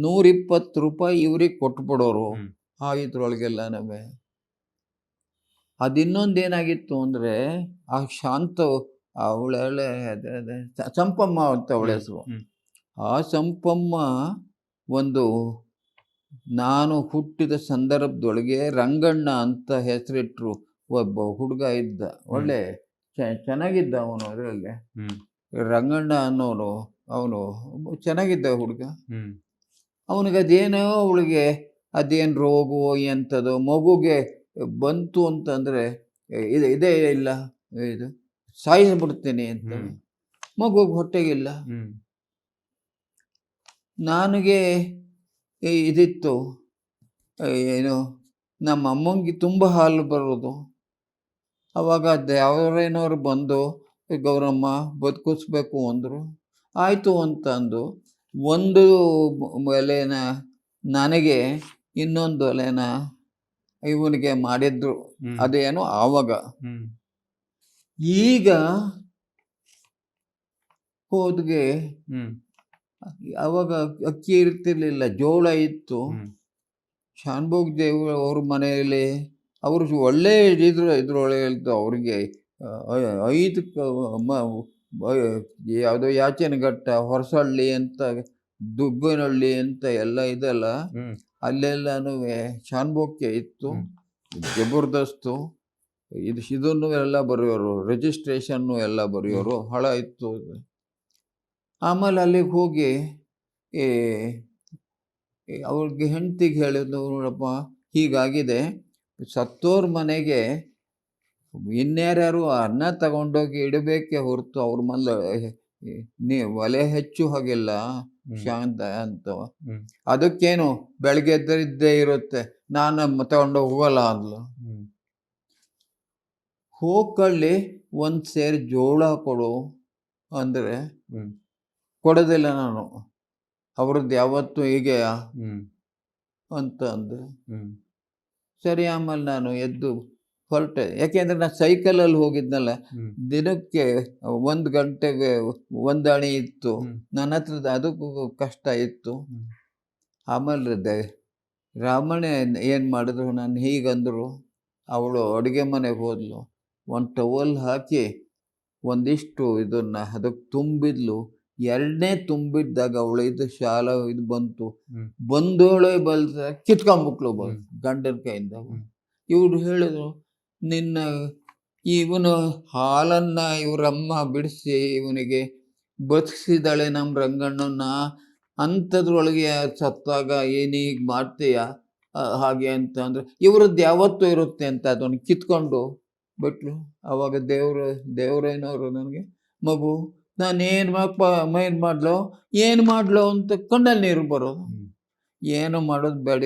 120 ರೂಪಾಯಿ ಇವ್ರಿಗೆ ಕೊಟ್ಬಿಡೋರು. ಹ್ಮ್ ಇದ್ರೊಳಗೆಲ್ಲ ನಮಗೆ ಅದಿನ್ನೊಂದೇನಾಗಿತ್ತು ಅಂದರೆ, ಆ ಶಾಂತ ಅವಳೆಳೆ ಸಂಪಮ್ಮ ಅಂತ ಅವಳ ಹೆಸರು. ಹ್ಮ್ ಆ ಸಂಪಮ್ಮ ಒಂದು ನಾನು ಹುಟ್ಟಿದ ಸಂದರ್ಭದೊಳಗೆ ರಂಗಣ್ಣ ಅಂತ ಹೆಸರಿಟ್ರು. ಒಬ್ಬ ಹುಡುಗ ಇದ್ದ, ಒಳ್ಳೆ ಚೆನ್ನಾಗಿದ್ದ ಅವನು. ಅದರಲ್ಲಿ ಹ್ಮ್ ರಂಗಣ್ಣ ಅನ್ನೋನು, ಅವನು ಚೆನ್ನಾಗಿದ್ದ ಹುಡುಗ. ಹ್ಮ್ ಅವನಿಗೆ ಅದೇನೋ, ಅವಳಿಗೆ ಅದೇನು ರೋಗವೋ ಎಂಥದೋ, ಮಗುಗೆ ಬಂತು ಅಂತಂದರೆ ಇದೇ ಇಲ್ಲ, ಇದು ಸಾಯಿಸ್ಬಿಡ್ತೀನಿ ಅಂತ. ಮಗುಗೆ ಹೊಟ್ಟೆಗಿಲ್ಲ. ಹ್ಮ್ ನನಗೆ ಇದಿತ್ತು, ಏನು, ನಮ್ಮ ಅಮ್ಮಂಗೆ ತುಂಬ ಹಾಲು ಬರೋದು. ಅವಾಗ ಯಾವ್ರೇನವ್ರು ಬಂದು ಗೌರಮ್ಮ ಬದುಕಿಸ್ಬೇಕು ಅಂದರು. ಆಯಿತು ಅಂತ ಅಂದು ಒಂದು ಎಲೆನ ನನಗೆ, ಇನ್ನೊಂದು ಎಲೆನ ಇವನಿಗೆ ಮಾಡಿದ್ರು. ಅದೇನು ಆವಾಗ. ಈಗ ಹೋದ್ಗೆ ಅವಾಗ ಅಕ್ಕಿ ಇರ್ತಿರ್ಲಿಲ್ಲ, ಜೋಳ ಇತ್ತು. ಶಾನ್ಭೋಗ್ ದೇವ್ರ ಅವ್ರ ಮನೆಯಲ್ಲಿ ಅವರು ಒಳ್ಳೆ ಇದ್ರೊಳಗೆ ಅವ್ರಿಗೆ 5 ಯಾವುದೋ ಯಾಚನಘಟ್ಟ, ಹೊರಸಳ್ಳಿ ಅಂತ, ದುಗ್ಗನಹಳ್ಳಿ ಅಂತ ಎಲ್ಲ ಇದೆಲ್ಲ, ಅಲ್ಲೆಲ್ಲನೂ ಶಾನ್ಭೋಗ್ಗೆ ಇತ್ತು. ಜಬರ್ದಸ್ತು. ಇದನ್ನು ಎಲ್ಲ ಬರೆಯೋರು, ರಿಜಿಸ್ಟ್ರೇಷನ್ನು ಎಲ್ಲ ಬರೆಯೋರು, ಹಳ ಇತ್ತು. ಆಮೇಲೆ ಅಲ್ಲಿಗೆ ಹೋಗಿ ಅವ್ರಿಗೆ ಹೆಂಡ್ತಿಗೆ ಹೇಳಿದ್ರು, ನೋಡಪ್ಪ ಹೀಗಾಗಿದೆ, ಸತ್ತೋರ್ ಮನೆಗೆ ಇನ್ಯಾರ್ಯಾರು ಅನ್ನ ತಗೊಂಡೋಗಿ ಇಡಬೇಕೆ ಹೊರತು ಅವ್ರ ಮನೆ ಒಲೆ ಹೆಚ್ಚು ಹಾಗಿಲ್ಲ ಶಾಂತ ಅಂತ. ಅದಕ್ಕೇನು ಬೆಳಗ್ಗೆ ಎದ್ದರಿದ್ದೇ ಇರುತ್ತೆ, ನಾನು ತಗೊಂಡೋಗಿ ಹೋಗಲ್ಲ ಅಂದ್ಲು. ಹೋಗ್ಕೊಳ್ಳಿ, ಒಂದು ಸೇರು ಜೋಳ ಕೊಡು ಅಂದರೆ ಕೊಡೋದಿಲ್ಲ ನಾನು, ಅವ್ರದ್ದು ಯಾವತ್ತೂ ಹೀಗೆ ಅಂತ ಅಂದೆ. ಸರಿ. ಆಮೇಲೆ ನಾನು ಎದ್ದು ಹೊರಟೆ. ಯಾಕೆಂದರೆ ನಾನು ಸೈಕಲಲ್ಲಿ ಹೋಗಿದ್ನಲ್ಲ, ದಿನಕ್ಕೆ 1 ಗಂಟೆಗೆ 1 ಅಣಿ ಇತ್ತು ನನ್ನ ಹತ್ರದ, ಅದಕ್ಕೂ ಕಷ್ಟ ಇತ್ತು. ಆಮೇಲೆ ರಾಮಣ್ಣ ಏನು ಮಾಡಿದ್ರು, ನಾನು ಹೀಗಂದರು. ಅವಳು ಅಡುಗೆ ಮನೆಗೆ ಹೋದ್ಲು, ಒಂದು ಟವಲ್ ಹಾಕಿ ಒಂದಿಷ್ಟು ಇದನ್ನು ಅದಕ್ಕೆ ತುಂಬಿದ್ಲು. 2ನೇ ತುಂಬಿದ್ದಾಗ ಅವಳು ಇದು ಶಾಲ ಇದು ಬಂದೋಳೆ ಬಲ್ಸ ಕಿತ್ಕೊಂಬಿಟ್ಲು ಗಂಡನ ಕೈಯಿಂದ. ಇವ್ರು ಹೇಳಿದ್ರು, ನಿನ್ನ ಇವನು ಹಾಲನ್ನು ಇವರಮ್ಮ ಬಿಡಿಸಿ ಇವನಿಗೆ ಬದುಕಿಸಿದಾಳೆ ನಮ್ಮ ರಂಗಣ್ಣನ, ಅಂಥದ್ರೊಳಗೆ ಸತ್ತಾಗ ಏನೀಗ ಮಾಡ್ತೀಯ ಹಾಗೆ ಅಂತ ಅಂದರೆ, ಇವ್ರದ್ದು ಯಾವತ್ತೂ ಇರುತ್ತೆ ಅಂತ ಅದನ್ನು ಕಿತ್ಕೊಂಡು ಬಿಟ್ಲು. ಆವಾಗ ದೇವ್ರೇನವರು ನನಗೆ, ಮಗು ನಾನೇನು ಏನು ಮಾಡ್ಲೋ ಅಂತ ಕಣ್ಣಲ್ಲಿ ನೀರು ಬರೋದು. ಏನು ಮಾಡೋದು ಬೇಡ,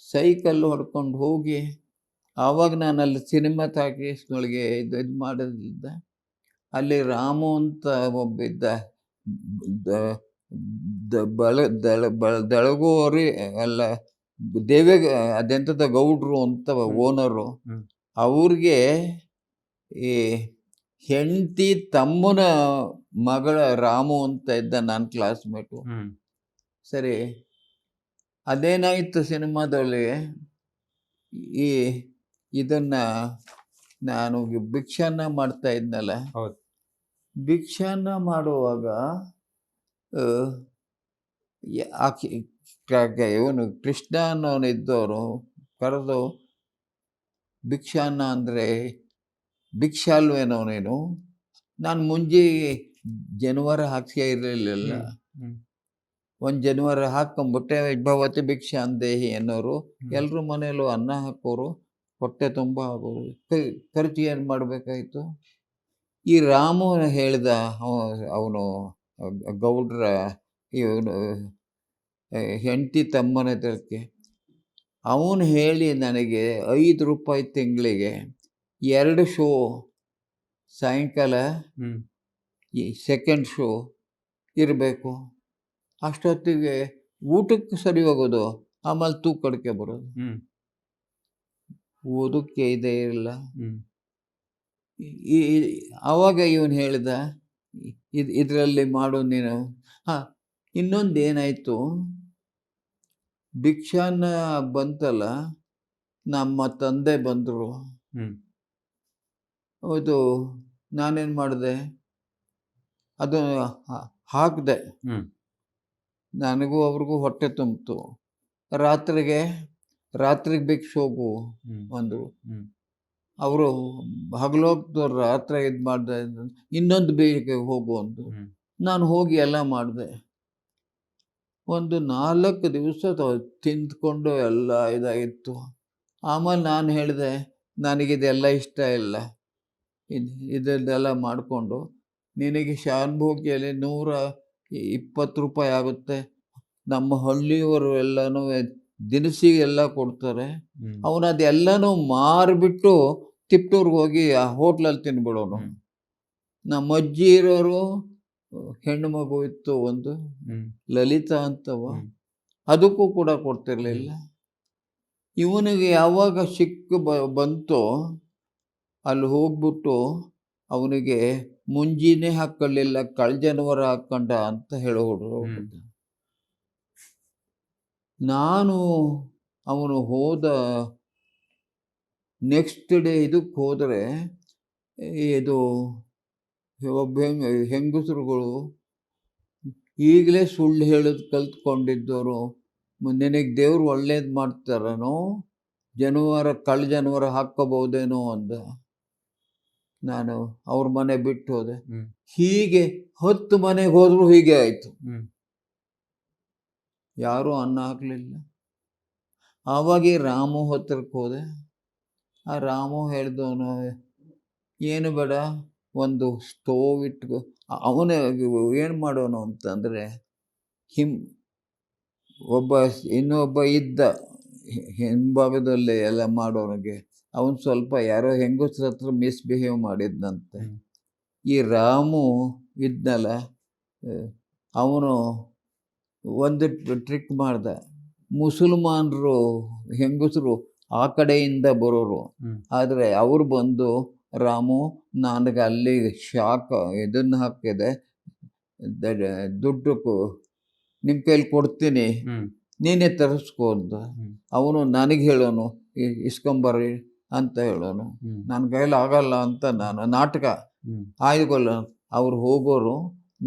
ಸೈಕಲ್ ಹೊಡ್ಕೊಂಡು ಹೋಗಿ, ಆವಾಗ ನಾನು ಅಲ್ಲಿ ಸಿನಿಮಾ ಟಾಕೀಸ್ನೊಳಗೆ ಇದು ಮಾಡೋದಿದ್ದ. ಅಲ್ಲಿ ರಾಮು ಅಂತ ಒಬ್ಬ ಇದ್ದ, ದಳಗೋರಿ ಅಲ್ಲ, ಅದೆಂಥದ ಗೌಡ್ರು ಅಂತ ಓನರು. ಅವ್ರಿಗೆ ಈ ಹೆಂಡತಿ ತಮ್ಮನ ಮಗಳ ರಾಮು ಅಂತ ಇದ್ದ, ನನ್ನ ಕ್ಲಾಸ್ಮೇಟು. ಸರಿ, ಅದೇನಾಯಿತು ಸಿನಿಮಾದಲ್ಲಿ, ಇದನ್ನು ನಾನು ಭಿಕ್ಷಾನ್ನ ಮಾಡ್ತಾ ಇದ್ನಲ್ಲ, ಭಿಕ್ಷಾನ್ನ ಮಾಡುವಾಗ ಆಕೆ ಇವನು ಕೃಷ್ಣ ಅನ್ನೋನಿದ್ದವರು ಕರೆದು ಭಿಕ್ಷಾನ್ನ ಅಂದರೆ ಭಿಕ್ಷಾಲ್ವೇನೋ ನೀನು, ನಾನು ಮುಂಜಿ ಜನವರ ಹಾಕ್ಸೇ ಇರಲಿಲ್ಲ, ಒಂದು ಜನವರ ಹಾಕ್ಕೊಂಬಿಟ್ಟೆ, ಭವತಿ ಭಿಕ್ಷಾ ಅಂದೇಹಿ ಅನ್ನೋರು ಎಲ್ಲರೂ ಮನೆಯಲ್ಲೂ ಅನ್ನ ಹಾಕೋರು, ಹೊಟ್ಟೆ ತುಂಬ ಆಗೋರು, ಖರ್ಚು ಏನು ಮಾಡಬೇಕಾಯ್ತು. ಈ ರಾಮು ಹೇಳ್ದ, ಅವನು ಗೌಡ್ರ ಇವನು ಹೆಂಡತಿ ತಮ್ಮನ ತರಕ್ಕೆ, ಅವನು ಹೇಳಿ ನನಗೆ 5 ರೂಪಾಯಿ ತಿಂಗಳಿಗೆ 2 ಶೋ ಸಾಯಂಕಾಲ ಈ ಸೆಕೆಂಡ್ ಶೋ ಇರಬೇಕು, ಅಷ್ಟೊತ್ತಿಗೆ ಊಟಕ್ಕೆ ಸರಿ ಹೋಗೋದು, ಆಮೇಲೆ ತೂಕಡಿಕೆ ಬರೋದು, ಓದಕ್ಕೆ ಇದೇ ಇರಲ್ಲ. ಆವಾಗ ಇವನು ಹೇಳ್ದ, ಇದರಲ್ಲಿ ಮಾಡು ನೀನು. ಹಾಂ, ಇನ್ನೊಂದು ಏನಾಯಿತು, ಭಿಕ್ಷಾನ್ನ ಬಂತಲ್ಲ, ನಮ್ಮ ತಂದೆ ಬಂದರು, ಅದು ನಾನೇನು ಮಾಡಿದೆ, ಅದು ಹಾಕಿದೆ, ನನಗೂ ಅವ್ರಿಗೂ ಹೊಟ್ಟೆ ತುಂಬಿತು. ರಾತ್ರಿಗೆ ಭಿಕ್ಷೆ ಹೋಗು ಅಂದರು. ಅವರು ಹಗಲೋಗ್ದವ್ರು ರಾತ್ರಿ ಇದು ಮಾಡಿದೆ, ಇನ್ನೊಂದು ಬೇಗ ಹೋಗು ಅಂದರು. ನಾನು ಹೋಗಿ ಎಲ್ಲ ಮಾಡಿದೆ. ಒಂದು 4 ದಿವಸ ತಿಂದ್ಕೊಂಡು ಎಲ್ಲ ಇದಾಗಿತ್ತು. ಆಮೇಲೆ ನಾನು ಹೇಳಿದೆ, ನನಗಿದೆಲ್ಲ ಇಷ್ಟ ಇಲ್ಲ, ಇದೆಲ್ಲ ಮಾಡಿಕೊಂಡು ನಿನಗೆ ಶಾನ್ಭೋಗಿಯಲ್ಲಿ 120 ರೂಪಾಯಿ ಆಗುತ್ತೆ, ನಮ್ಮ ಹಳ್ಳಿಯವರು ಎಲ್ಲನೂ ದಿನಸಿಗೆಲ್ಲ ಕೊಡ್ತಾರೆ, ಅವನು ಅದೆಲ್ಲನೂ ಮಾರಿಬಿಟ್ಟು ತಿಪ್ಟೂರ್ಗೆ ಹೋಗಿ ಆ ಹೋಟ್ಲಲ್ಲಿ ತಿನ್ಬಿಡೋನು. ನಮ್ಮ ಅಜ್ಜಿ ಇರೋರು ಹೆಣ್ಣು ಮಗು ಇತ್ತು ಒಂದು, ಲಲಿತಾ ಅಂತವ, ಅದಕ್ಕೂ ಕೂಡ ಕೊಡ್ತಿರ್ಲಿಲ್ಲ. ಇವನಿಗೆ ಯಾವಾಗ ಬಂತೋ ಅಲ್ಲಿ ಹೋಗ್ಬಿಟ್ಟು ಅವನಿಗೆ ಮುಂಜಿನೇ ಹಾಕೊಳ್ಳಿಲ್ಲ, ಕಳ್ಜನವರ ಹಾಕೊಂಡ ಅಂತ ಹೇಳೋರು. ನಾನು ಅವನು ಹೋದ ನೆಕ್ಸ್ಟ್ ಡೇ ಇದಕ್ಕೆ ಹೋದರೆ, ಇದು ಒಬ್ಬ ಹೆಂಗಸರುಗಳು ಈಗಲೇ ಸುಳ್ಳು ಹೇಳೋದು ಕಲ್ತ್ಕೊಂಡಿದ್ದವರು, ನಿನಗೆ ದೇವ್ರು ಒಳ್ಳೇದು ಮಾಡ್ತಾರನೋ, ಕಳ್ಳ ಹಾಕ್ಕೋಬಹುದೇನೋ ಅಂದ. ನಾನು ಅವ್ರ ಮನೆ ಬಿಟ್ಟು ಹೋದೆ. ಹೀಗೆ 10 ಮನೆಗೆ ಹೋದ್ರು ಹೀಗೆ ಆಯಿತು, ಯಾರೂ ಅನ್ನ ಹಾಕಲಿಲ್ಲ. ಆವಾಗ ರಾಮು ಹತ್ರಕ್ಕೆ ಹೋದೆ. ಆ ರಾಮು ಹೇಳಿದವನು, ಏನು ಬೇಡ, ಒಂದು ಸ್ಟೋವ್ ಇಟ್ಕೊ. ಅವನೇ ಏನು ಮಾಡೋನು ಅಂತಂದರೆ, ಇನ್ನೊಬ್ಬ ಇದ್ದ ಹಿಂಭಾಗದಲ್ಲಿ ಎಲ್ಲ ಮಾಡೋನಿಗೆ, ಅವನು ಸ್ವಲ್ಪ ಯಾರೋ ಹೆಂಗಸ್ರ ಹತ್ರ ಮಿಸ್ಬಿಹೇವ್ ಮಾಡಿದ್ನಂತೆ. ಈ ರಾಮು ಇದ್ನಲ್ಲ, ಅವನು ಒಂದು ಟ್ರಿಕ್ ಮಾಡ್ದ. ಮುಸಲ್ಮಾನರು ಹೆಂಗಸರು ಆ ಕಡೆಯಿಂದ ಬರೋರು, ಆದರೆ ಅವ್ರು ಬಂದು, ರಾಮು ನನಗೆ ಅಲ್ಲಿ ಇದನ್ನು ಹಾಕಿದೆ, ದುಡ್ಡು ನಿಮ್ಮ ಕೈಲಿ ಕೊಡ್ತೀನಿ, ನೀನೇ ತರಿಸ್ಕೊ ಅಂತ. ಅವನು ನನಗೆ ಹೇಳೋನು, ಇಸ್ಕೊಂಬರ್ರಿ ಅಂತ ಹೇಳೋನು. ನನ್ನ ಕೈಲಿ ಆಗಲ್ಲ ಅಂತ ನಾನು ನಾಟಕ ಆಯ್ದುಕೊಳ್ಳ. ಅವ್ರು ಹೋಗೋರು,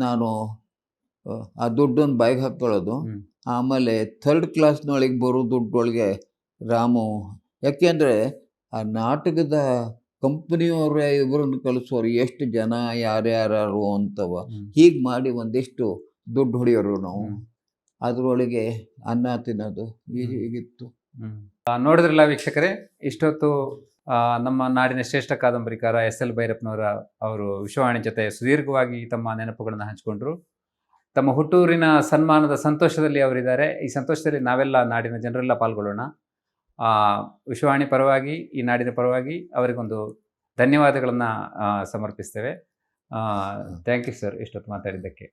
ನಾನು ಆ ದುಡ್ಡನ್ನು ಬಾಯಿಗೆ ಹಾಕ್ಕೊಳ್ಳೋದು. ಆಮೇಲೆ 3rd ಕ್ಲಾಸ್ನೊಳಗೆ ಬರೋ ದುಡ್ಡೊಳಗೆ ರಾಮು, ಯಾಕೆಂದರೆ ಆ ನಾಟಕದ ಕಂಪ್ನಿಯವರೇ ಇಬ್ಬರನ್ನು ಕಳಿಸೋರು, ಎಷ್ಟು ಜನ ಯಾರ್ಯಾರು ಅಂತವ, ಹೀಗೆ ಮಾಡಿ ಒಂದಿಷ್ಟು ದುಡ್ಡು ಹೊಡೆಯೋರು ನಾವು. ಅದರೊಳಗೆ ಅನ್ನ ತಿನ್ನೋದು ಹೀಗಿತ್ತು. ನೋಡಿದ್ರಲ್ಲ ವೀಕ್ಷಕರೇ, ಇಷ್ಟೊತ್ತು ನಮ್ಮ ನಾಡಿನ ಶ್ರೇಷ್ಠ ಕಾದಂಬರಿಕಾರ SL ಭೈರಪ್ಪನವರ ಅವರು ವಿಶ್ವವಾಣಿ ಜೊತೆ ಸುದೀರ್ಘವಾಗಿ ತಮ್ಮ ನೆನಪುಗಳನ್ನು ಹಂಚಿಕೊಂಡ್ರು. ತಮ್ಮ ಹುಟ್ಟೂರಿನ ಸನ್ಮಾನದ ಸಂತೋಷದಲ್ಲಿ ಅವರಿದ್ದಾರೆ. ಈ ಸಂತೋಷದಲ್ಲಿ ನಾವೆಲ್ಲ ನಾಡಿನ ಜನರೆಲ್ಲ ಪಾಲ್ಗೊಳ್ಳೋಣ. ವಿಶ್ವವಾಣಿ ಪರವಾಗಿ, ಈ ನಾಡಿನ ಪರವಾಗಿ ಅವರಿಗೊಂದು ಧನ್ಯವಾದಗಳನ್ನು ಸಮರ್ಪಿಸ್ತೇವೆ. ಥ್ಯಾಂಕ್ ಯು ಸರ್, ಇಷ್ಟೊತ್ತು ಮಾತಾಡಿದ್ದಕ್ಕೆ.